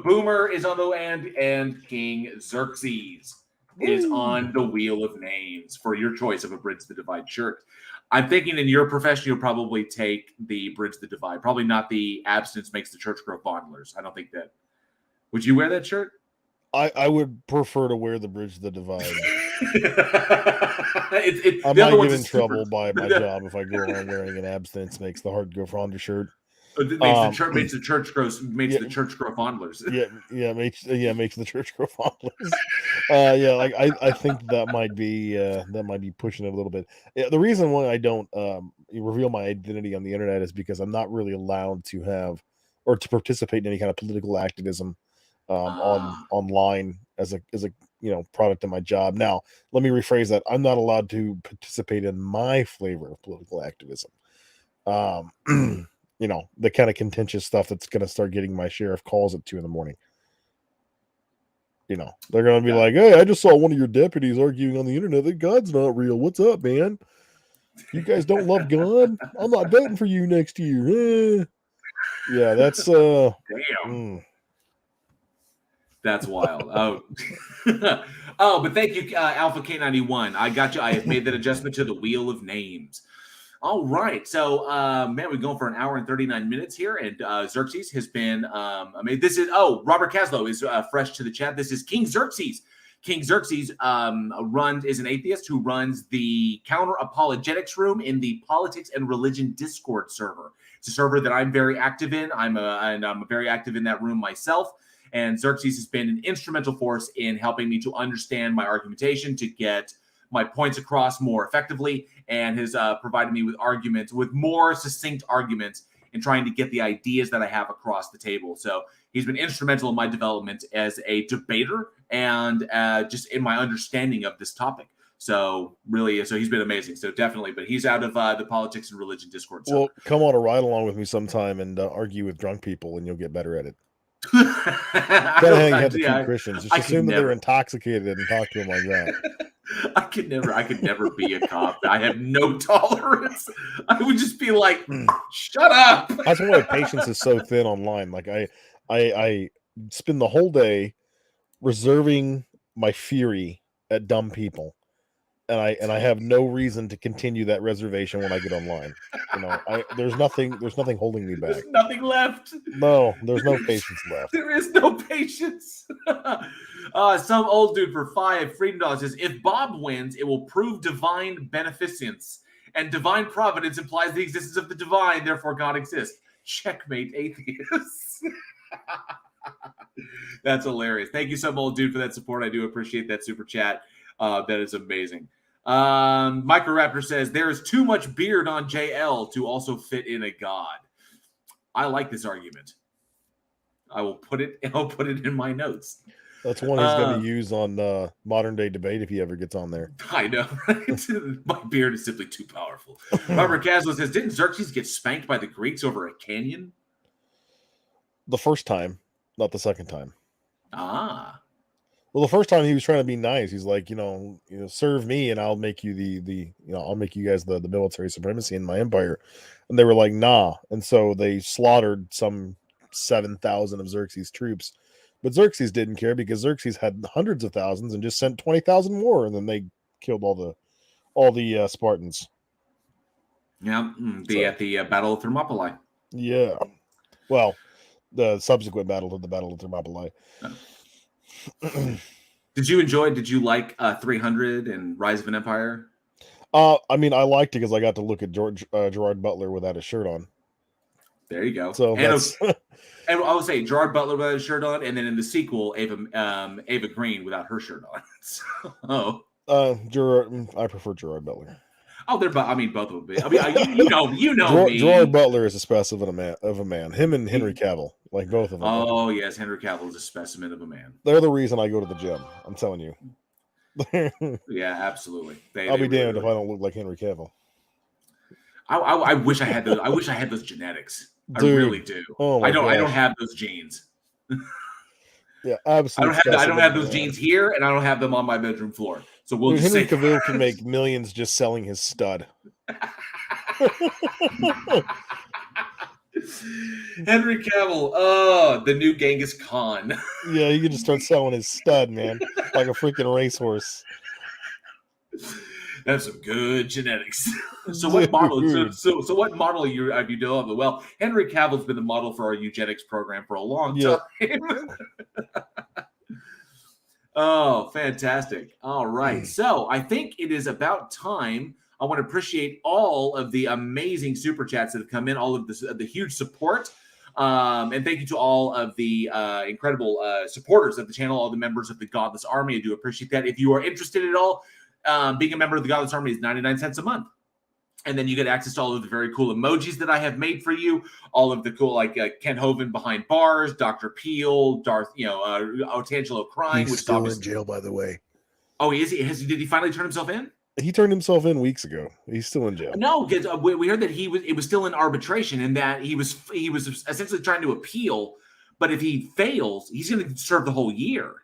Boomer is on the end, and King Xerxes is on the wheel of names for your choice of a Bridge the Divide shirt. I'm thinking in your profession, you'll probably take the Bridge the Divide, probably not the Abstinence Makes the Church Grow Fondlers. I don't think that. Would you wear that shirt? I would prefer to wear the Bridge the Divide. I might get in trouble by my job if I go around wearing an Abstinence Makes the Heart Go Fonder shirt. Makes the church grow fondlers. Makes the church grow fondlers. I think that might be pushing it a little bit. Yeah, the reason why I don't reveal my identity on the internet is because I'm not really allowed to have or to participate in any kind of political activism online as a product of my job. Now, let me rephrase that. I'm not allowed to participate in my flavor of political activism. The kind of contentious stuff that's going to start getting my share of calls at 2 a.m. They're going to be like, hey, I just saw one of your deputies arguing on the internet that God's not real. What's up, man? You guys don't love God? I'm not voting for you next year. Yeah, that's damn. That's wild. But thank you, Alpha K91. I got you. I have made that adjustment to the wheel of names. All right. So, we're going for an hour and 39 minutes here. And Xerxes has been, Robert Caslow is fresh to the chat. This is King Xerxes. King Xerxes is an atheist who runs the counter apologetics room in the politics and religion Discord server. It's a server that I'm very active in. I'm very active in that room myself. And Xerxes has been an instrumental force in helping me to understand my argumentation, to get my points across more effectively, and has provided me with more succinct arguments in trying to get the ideas that I have across the table. So he's been instrumental in my development as a debater and just in my understanding of this topic. So really, he's been amazing. So definitely, but he's out of the politics and religion Discord. So. Well, come on a ride along with me sometime and argue with drunk people, and you'll get better at it. That's how you have to treat Christians. Just assume that they're intoxicated and talk to them like that. I could never be a cop. I have no tolerance. I would just be like, shut up. That's why patience is so thin online. Like I spend the whole day reserving my fury at dumb people. And I have no reason to continue that reservation when I get online. There's nothing holding me back. There's nothing left. No, there's no patience left. There is no patience. Some old dude for $5 Freedom Dollars says, if Bob wins, it will prove divine beneficence. And divine providence implies the existence of the divine, therefore God exists. Checkmate, atheists. That's hilarious. Thank you so much, dude, for that support. I do appreciate that super chat. That is amazing. Microraptor says there is too much beard on JL to also fit in a god. I like this argument. I'll put it in my notes. That's one he's going to use on Modern Day Debate if he ever gets on there. I know, right? My beard is simply too powerful. Robert Caslow says, didn't Xerxes get spanked by the Greeks over a canyon? The first time, not the second time. Ah. Well, the first time he was trying to be nice. He's like, serve me and I'll make you I'll make you guys the military supremacy in my empire. And they were like, nah. And so they slaughtered some 7,000 of Xerxes' troops. But Xerxes didn't care because Xerxes had hundreds of thousands and just sent 20,000 more, and then they killed all the Spartans. Yeah, at the Battle of Thermopylae. Yeah. Well, the subsequent battle to the Battle of Thermopylae. Did you like 300 and Rise of an Empire? I mean, I liked it because I got to look at Gerard Butler without his shirt on. There you go. So and I would say Gerard Butler without his shirt on, and then in the sequel, Ava Green without her shirt on. So, I prefer Gerard Butler. Oh, both of them. I mean, you know me. Gerard Butler is a specimen of a man. Him and Henry Cavill, like both of them. Oh yes, Henry Cavill is a specimen of a man. They're the reason I go to the gym. I'm telling you. Yeah, absolutely. I'll be damned if I don't look like Henry Cavill. I wish I had those. I wish I had those genetics. Dude. I really do. Oh I don't have those genes. Yeah, absolutely. I don't have those genes here, and I don't have them on my bedroom floor. So we'll just Henry say Cavill can make millions just selling his stud. Henry Cavill, the new Genghis Khan. Yeah, he can just start selling his stud, man, like a freaking racehorse. That's some good genetics. So what model? So what model have you developed? Well, Henry Cavill's been the model for our eugenics program for a long time. Oh, fantastic! All right, so I think it is about time. I want to appreciate all of the amazing super chats that have come in, all of the huge support, and thank you to all of the incredible supporters of the channel, all the members of the Godless Army. I do appreciate that. If you are interested at all, being a member of the Godless Army is 99 cents a month. And then you get access to all of the very cool emojis that I have made for you. All of the cool, like Ken Hovind behind bars, Dr. Peel, Otangelo crying. He's still in jail, by the way. Oh, is he? Did he finally turn himself in? He turned himself in weeks ago. He's still in jail. No, because we heard that it was still in arbitration, and that he was essentially trying to appeal. But if he fails, he's going to serve the whole year.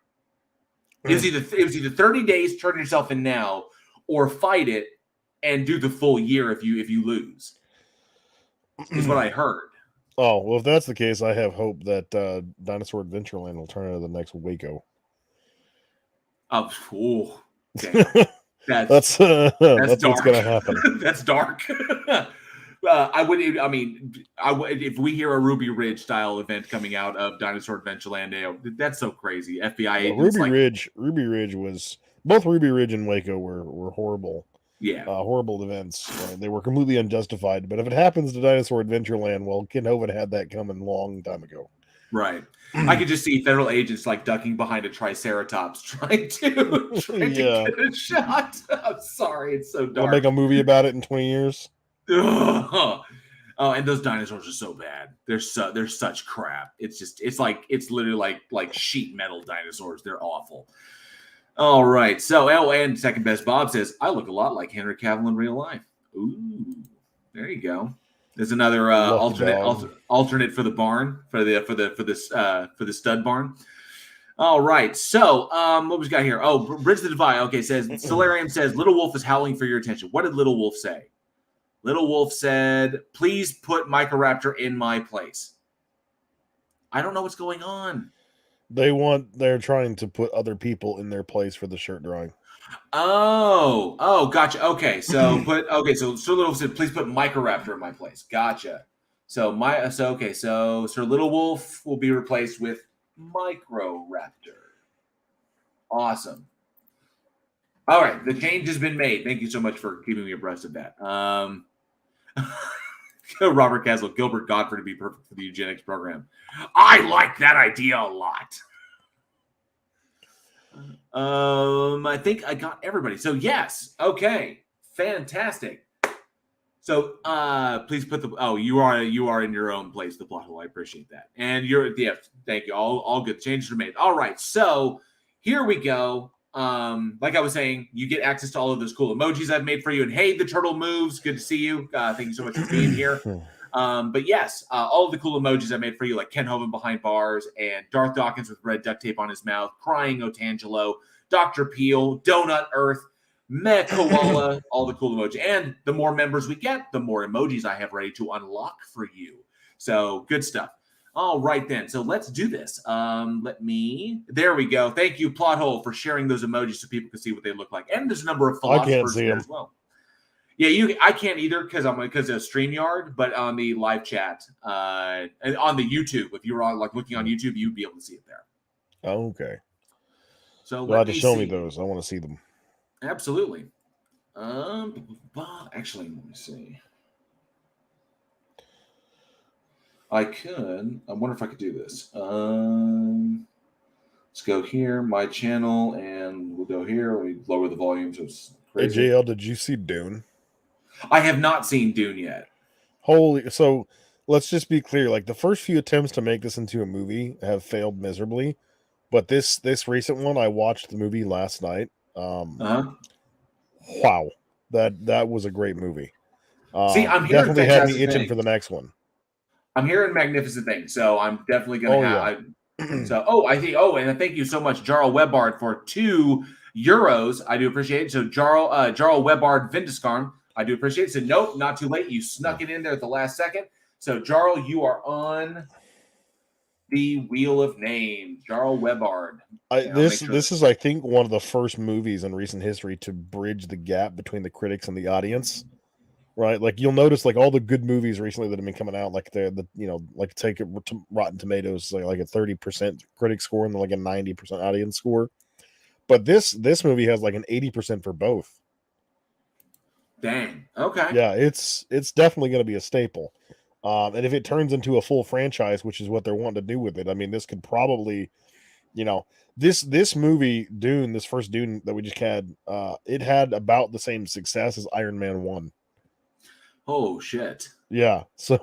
It was either 30 days, turn yourself in now, or fight it and do the full year if you lose. Is what I heard. Oh, well, if that's the case, I have hope that Dinosaur Adventureland will turn into the next Waco. That's that's what's going to happen. That's dark. If we hear a Ruby Ridge style event coming out of Dinosaur Adventureland, that's so crazy. FBI agents, Ruby Ridge was both Ruby Ridge and Waco were horrible. Yeah, horrible events. They were completely unjustified. But if it happens to Dinosaur Adventureland, well, Ken Hovind had that coming a long time ago. Right. I could just see federal agents like ducking behind a Triceratops trying to get a shot. I'm sorry, it's so dark. I'll make a movie about it in 20 years. Oh, and those dinosaurs are so bad. They're such crap. It's literally like sheet metal dinosaurs. They're awful. All right. So, and second best Bob says, I look a lot like Henry Cavill in real life. Ooh, there you go. There's another alternate for the barn for the stud barn. All right. So, what we got here? Oh, Bridge the Divide. Okay, says Solarium says Little Wolf is howling for your attention. What did Little Wolf say? Little Wolf said, "Please put Microraptor in my place." I don't know what's going on. They're trying to put other people in their place for the shirt drawing. Oh, gotcha. Okay, so Sir Little said, "Please put Microraptor in my place." Gotcha. So Sir Little Wolf will be replaced with Microraptor. Awesome. All right, the change has been made. Thank you so much for keeping me abreast of that. Robert Castle, Gilbert Godfrey to be perfect for the eugenics program. I like that idea a lot. I think I got everybody. So yes, okay, fantastic. So please put you are in your own place, the plot hole. I appreciate that. And thank you. All good. Changes are made. All right, so here we go. Like I was saying, you get access to all of those cool emojis I've made for you. And hey, the turtle moves. Good to see you. Thank you so much for being here. But yes, all of the cool emojis I made for you, like Ken Hovind behind bars and Darth Dawkins with red duct tape on his mouth, crying Otangelo, Dr. Peel, Donut Earth, Meh Koala, all the cool emojis. And the more members we get, the more emojis I have ready to unlock for you. So good stuff. All right, then. So let's do this. There we go. Thank you, Plot Hole, for sharing those emojis so people can see what they look like. And there's a number of philosophers there as well. Yeah, I can't either because of StreamYard, but on the live chat and on the YouTube, if you were on looking on YouTube, you'd be able to see it there. Oh, okay. So you'll have to show me those. I want to see them. Absolutely. Actually, let me see. I could. I wonder if I could do this. Let's go here, my channel, and we'll go here. We lower the volume so it's crazy. Hey, JL, did you see Dune? I have not seen Dune yet. So let's just be clear. Like the first few attempts to make this into a movie have failed miserably, but this recent one, I watched the movie last night. Wow, that was a great movie. See, I'm hearing definitely had me itching things for the next one. I'm hearing magnificent things, so I'm definitely going to have. And thank you so much, Jarl Webbard, for €2. I do appreciate it. So Jarl Webbard Vindiscarn, I do appreciate it. So nope, not too late. You snuck it in there at the last second. So Jarl, you are on the Wheel of Names. Jarl Webbard. This is, I think, one of the first movies in recent history to bridge the gap between the critics and the audience. Right, like you'll notice, like all the good movies recently that have been coming out, like like take it to Rotten Tomatoes, like a 30% critic score and like a 90% audience score. But this movie has like an 80% for both. Dang. Okay. Yeah, it's definitely going to be a staple. And if it turns into a full franchise, which is what they're wanting to do with it, I mean, this could probably, this movie Dune, this first Dune that we just had, it had about the same success as Iron Man 1. Oh shit! Yeah, so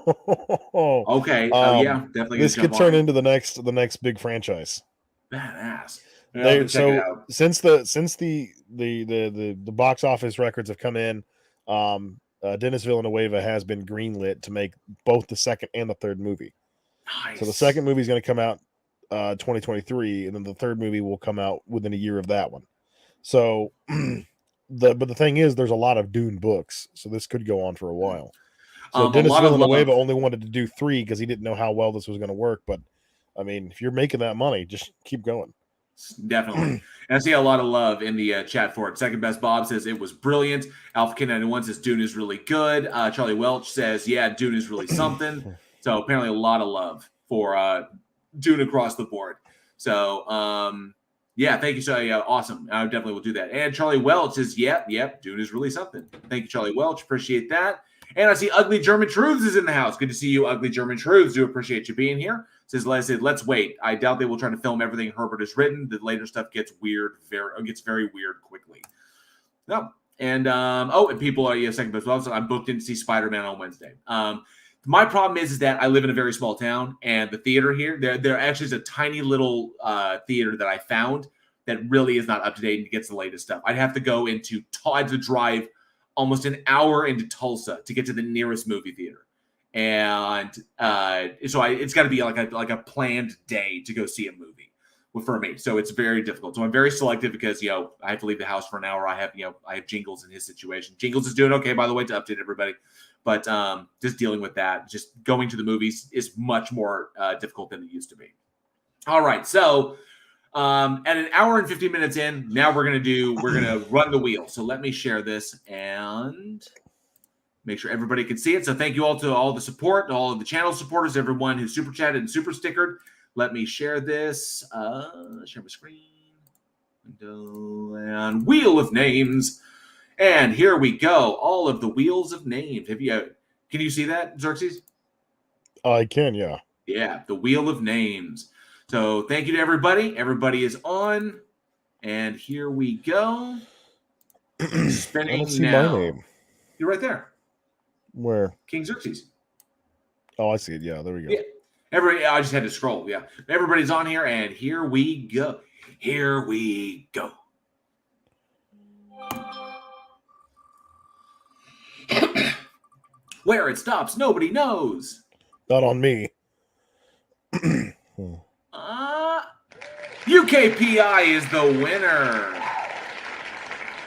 okay, yeah, definitely. This could turn into the next big franchise. Badass. Since the box office records have come in, Denis Villeneuve has been greenlit to make both the second and the third movie. Nice. So the second movie is going to come out 2023, and then the third movie will come out within a year of that one. So. But the thing is, there's a lot of Dune books, so this could go on for a while. So Denis Villeneuve only wanted to do 3 because he didn't know how well this was going to work. But I mean, if you're making that money, just keep going. Definitely. And I see a lot of love in the chat for it. Second Best Bob says it was brilliant. Alpha K91 says Dune is really good. Charlie Welch says, yeah, Dune is really something. So apparently a lot of love for Dune across the board. So yeah, thank you. So awesome. I definitely will do that. And Charlie Welch says, yep, Dune is really something. Thank you, Charlie Welch. Appreciate that. And I see Ugly German Truths is in the house. Good to see you, Ugly German Truths. Do appreciate you being here. Says, let's wait. I doubt they will try to film everything Herbert has written. The later stuff gets weird, very weird quickly. No. And and people are second best. So I'm booked in to see Spider-Man on Wednesday. My problem is that I live in a very small town, and the theater here, there actually is a tiny little theater that I found that really is not up to date and gets the latest stuff. I'd have to go I had to drive almost an hour into Tulsa to get to the nearest movie theater, and so it's got to be like a planned day to go see a movie for me. So it's very difficult. So I'm very selective because I have to leave the house for an hour. I have Jingles in his situation. Jingles is doing okay, by the way, to update everybody. But just dealing with that, just going to the movies is much more difficult than it used to be. All right, so at an hour and 50 minutes in, now we're gonna run the wheel. So let me share this and make sure everybody can see it. So thank you all to all the support, all of the channel supporters, everyone who super chatted and super stickered. Let me share this. Share my screen. Window and Wheel of Names. And here we go. All of the wheels of names. Can you see that, Xerxes? I can, yeah. Yeah, the Wheel of Names. So thank you to everybody. Everybody is on. And here we go. Spinning I don't see now. my name. You're right there. Where? King Xerxes. Oh, I see it. Yeah, there we go. Yeah. Everybody, I just had to scroll. Yeah. Everybody's on here, and here we go. Here we go. Where it stops, nobody knows. Not on me. UKPI is the winner.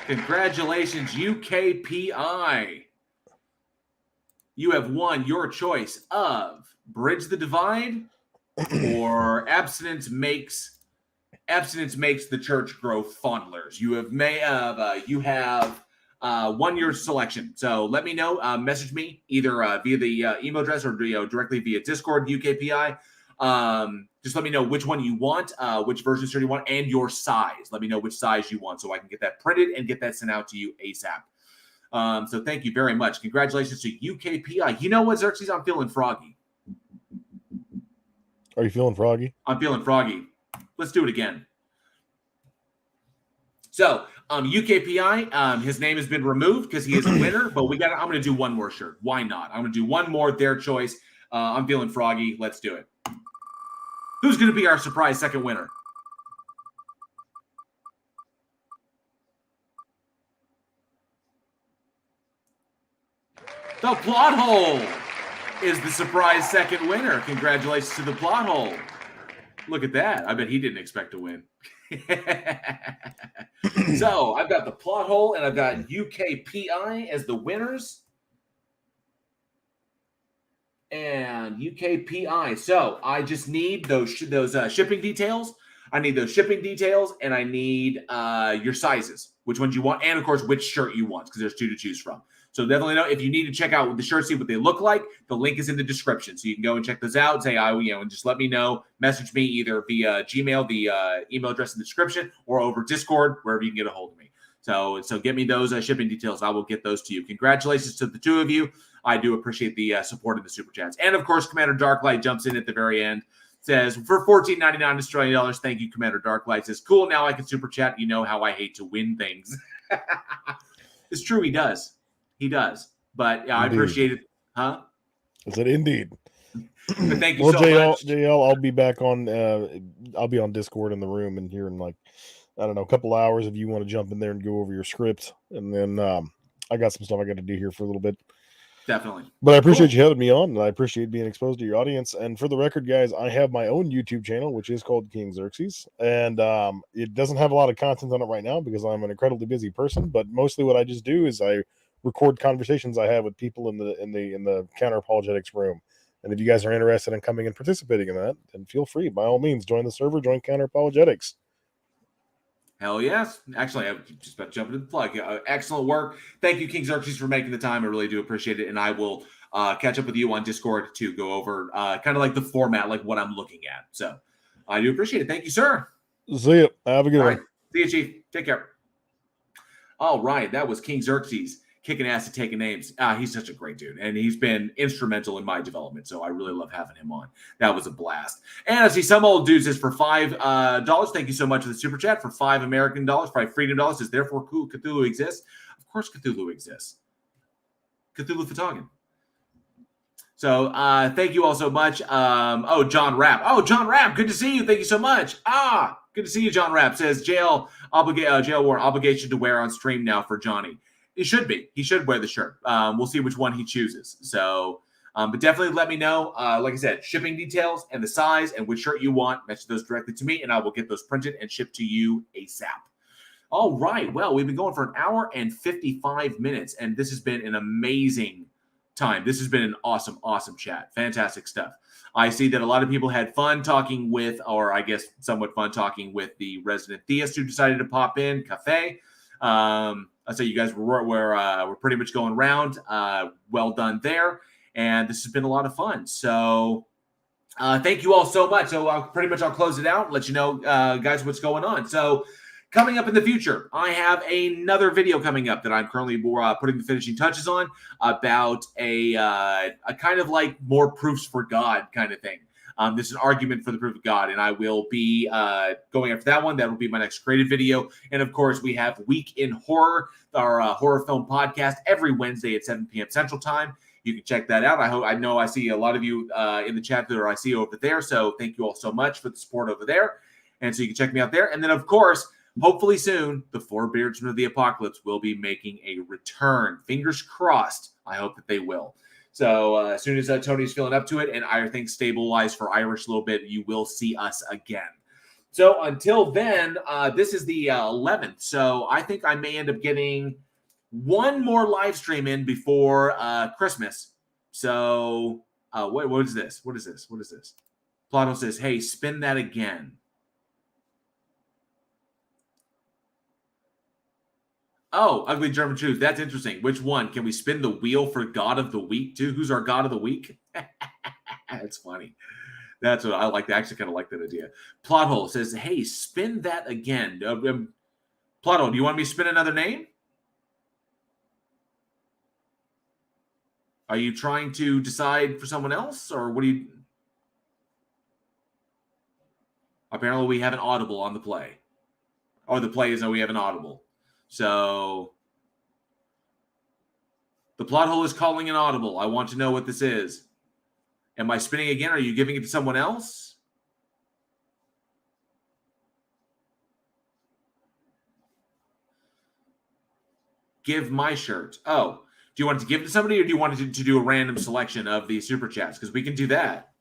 Congratulations, UKPI. You have won your choice of Bridge the Divide or Abstinence Makes the Church Grow Fondlers. You have won your selection. So let me know. Message me either via the email address or directly via Discord UKPI. Just let me know which one you want, which version shirt you want, and your size. Let me know which size you want so I can get that printed and get that sent out to you ASAP. So thank you very much. Congratulations to UKPI. You know what, Xerxes? I'm feeling froggy. Are you feeling froggy? I'm feeling froggy. Let's do it again. So UKPI, his name has been removed because he is a winner, but I'm going to do one more shirt. Why not? I'm going to do one more, their choice. I'm feeling froggy. Let's do it. Who's going to be our surprise second winner? The Plot Hole is the surprise second winner. Congratulations to the Plot Hole. Look at that. I bet he didn't expect to win. So I've got the Plot Hole and I've got UKPI as the winners. And UKPI. So I just need those shipping details. I need those shipping details, and I need your sizes, which ones you want, and of course which shirt you want, because there's two to choose from. So definitely know if you need to check out the shirts, see what they look like. The link is in the description, so you can go and check those out. Say and just let me know. Message me either via Gmail, the email address in the description, or over Discord, wherever you can get a hold of me. So get me those shipping details. I will get those to you. Congratulations to the two of you. I do appreciate the support in the super chats. And of course, Commander Darklight jumps in at the very end. Says, for $14.99 Australian dollars, thank you, Commander Darklight. Says, cool, now I can super chat. You know how I hate to win things. It's true, he does. He does. But yeah, I appreciate it. Huh? I said, indeed. But thank you well, so much. JL, I'll be back on. I'll be on Discord in the room and here in a couple hours if you want to jump in there and go over your script. And then I got some stuff I got to do here for a little bit. Definitely. But I appreciate you having me on, and I appreciate being exposed to your audience. And for the record, guys, I have my own YouTube channel, which is called King Xerxes. And it doesn't have a lot of content on it right now because I'm an incredibly busy person. But mostly what I just do is I record conversations I have with people in the counter apologetics room. And if you guys are interested in coming and participating in that, then feel free. By all means, join the server, join counter apologetics. Hell yes. Actually, I was just about to jump into the plug. Excellent work. Thank you, King Xerxes, for making the time. I really do appreciate it. And I will catch up with you on Discord to go over kind of like the format, like what I'm looking at. So I do appreciate it. Thank you, sir. See you. Have a good one. Right. See you, Chief. Take care. All right. That was King Xerxes kicking ass and taking names. He's such a great dude, and he's been instrumental in my development, so I really love having him on. That was a blast. And I see some old dude says for $5, thank you so much for the super chat, for $5 American dollars, $5 freedom dollars, says therefore Cthulhu exists. Of course Cthulhu exists. Cthulhu Fatagan. So thank you all so much. John Rapp. Oh, John Rapp, good to see you. Thank you so much. Good to see you, John Rapp. Says jail war obligation to wear on stream now for Johnny. It should be. He should wear the shirt. We'll see which one he chooses. So, but definitely let me know. Like I said, shipping details and the size and which shirt you want. Message those directly to me, and I will get those printed and shipped to you ASAP. All right. Well, we've been going for an hour and 55 minutes, and this has been an amazing time. This has been an awesome, awesome chat. Fantastic stuff. I see that a lot of people had fun talking with, or I guess somewhat fun talking with the resident theist who decided to pop in, Cafe. I say you guys were pretty much going around. Well done there. And this has been a lot of fun. So thank you all so much. So I'll close it out, let you know, guys, what's going on. So Coming up in the future, I have another video coming up that I'm currently putting the finishing touches on about a kind of like more proofs for God kind of thing. This is an argument for the proof of God, and I will be going after that one. That will be my next creative video. And of course, we have Week in Horror, our horror film podcast, every Wednesday at 7 p.m. Central Time. You can check that out. I know I see a lot of you in the chat that I see over there. So thank you all so much for the support over there. And so you can check me out there. And then, of course, hopefully soon, the Four Beardsmen of the Apocalypse will be making a return. Fingers crossed. I hope that they will. So as soon as Tony's feeling up to it and things stabilize for Irish a little bit, you will see us again. So until then, this is the 11th. So I think I may end up getting one more live stream in before Christmas. So what is this? What is this? What is this? Plato says, hey, spin that again. Oh, Ugly German Truth. That's interesting. Which one? Can we spin the wheel for God of the Week, too? Who's our God of the Week? That's funny. That's what I like. I actually kind of like that idea. Plothole says, hey, spin that again. Plothole, do you want me to spin another name? Are you trying to decide for someone else? Or what do you... Apparently, we have an audible on the play. Or the play is that we have an audible. So the plot hole is calling an audible. I want to know what this is. Am I spinning again? Are you giving it to someone else? Give my shirt. Oh, do you want it to give it to somebody or do you want it to do a random selection of the super chats? Because we can do that.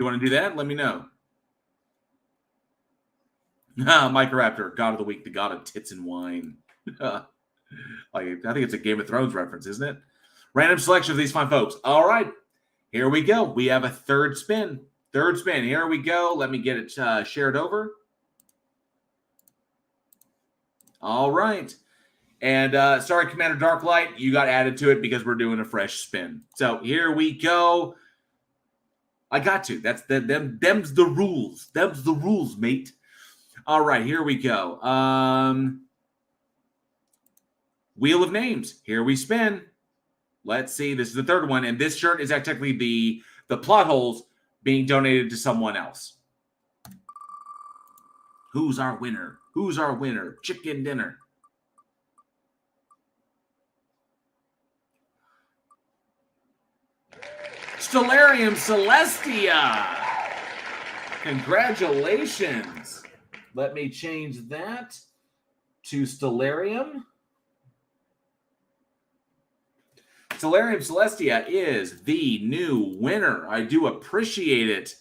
You want to do that? Let me know. Microraptor, God of the Week, the God of tits and wine. I think it's a Game of Thrones reference, isn't it? Random selection of these fine folks. All right, here we go. We have a third spin. Third spin. Here we go. Let me get it shared over. All right. And sorry, Commander Darklight, you got added to it because we're doing a fresh spin. So here we go. I got to. That's them's the rules. Them's the rules, mate. All right, here we go. Wheel of Names. Here we spin. Let's see. This is the third one, and this shirt is technically the plot holes being donated to someone else. Who's our winner? Who's our winner? Chicken dinner. Stellarium Celestia. Congratulations. Let me change that to Stellarium. Stellarium Celestia is the new winner. I do appreciate it.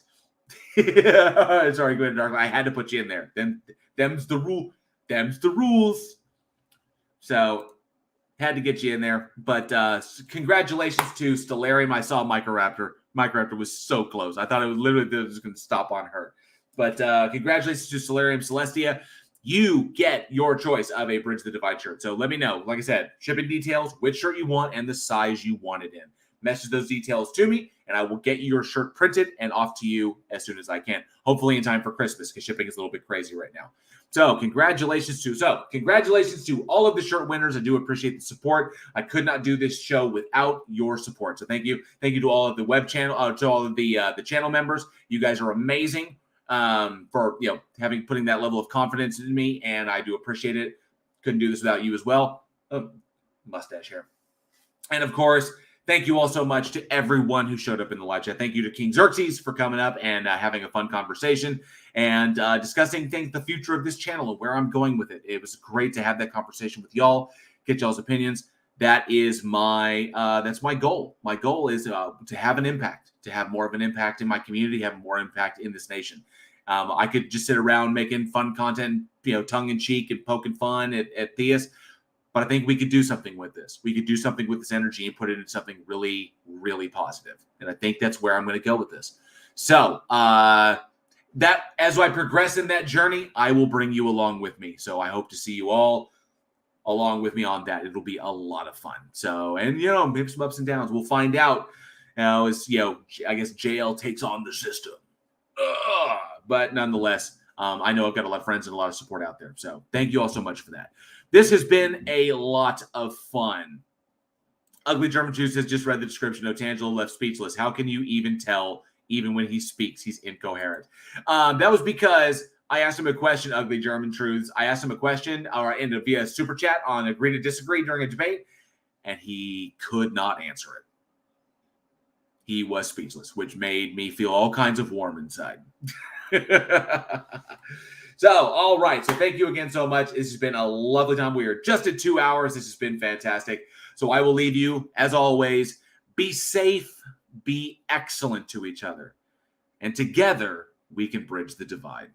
Sorry, go ahead, Dark. I had to put you in there. Them's the rule. Them's the rules. So had to get you in there. But congratulations to Stellarium. I saw Microraptor. Microraptor was so close. I thought it was literally just going to stop on her. But congratulations to Stellarium Celestia. You get your choice of a Bridge the Divide shirt. So let me know. Like I said, shipping details, which shirt you want, and the size you want it in. Message those details to me, and I will get you your shirt printed and off to you as soon as I can. Hopefully in time for Christmas, because shipping is a little bit crazy right now. So congratulations to all of the shirt winners. I do appreciate the support. I could not do this show without your support. So thank you. Thank you to all of the web channel, to all of the channel members. You guys are amazing for putting that level of confidence in me, and I do appreciate it. Couldn't do this without you as well. Mustache hair. And of course, thank you all so much to everyone who showed up in the live chat. Thank you to King Xerxes for coming up and having a fun conversation and discussing the future of this channel and where I'm going with it. It was great to have that conversation with y'all, get y'all's opinions. That is that's my goal. My goal is to have an impact, to have more of an impact in my community, have more impact in this nation. I could just sit around making fun content, tongue in cheek and poking fun at theists. But I think we could do something with this. We could do something with this energy and put it into something really, really positive. And I think that's where I'm going to go with this. So that as I progress in that journey, I will bring you along with me. So I hope to see you all along with me on that. It'll be a lot of fun. So, and maybe some ups and downs. We'll find out. As I guess JL takes on the system. But nonetheless, I know I've got a lot of friends and a lot of support out there. So thank you all so much for that. This has been a lot of fun. Ugly German Juice has just read the description. Otangelo left speechless. How can you even tell? Even when he speaks, he's incoherent. That was because I asked him a question, Ugly German Truths. I asked him a question via super chat on Agree to Disagree during a debate, and he could not answer it. He was speechless, which made me feel all kinds of warm inside. So, all right. So thank you again so much. This has been a lovely time. We are just at 2 hours. This has been fantastic. So I will leave you, as always, be safe, be excellent to each other, and together we can bridge the divide.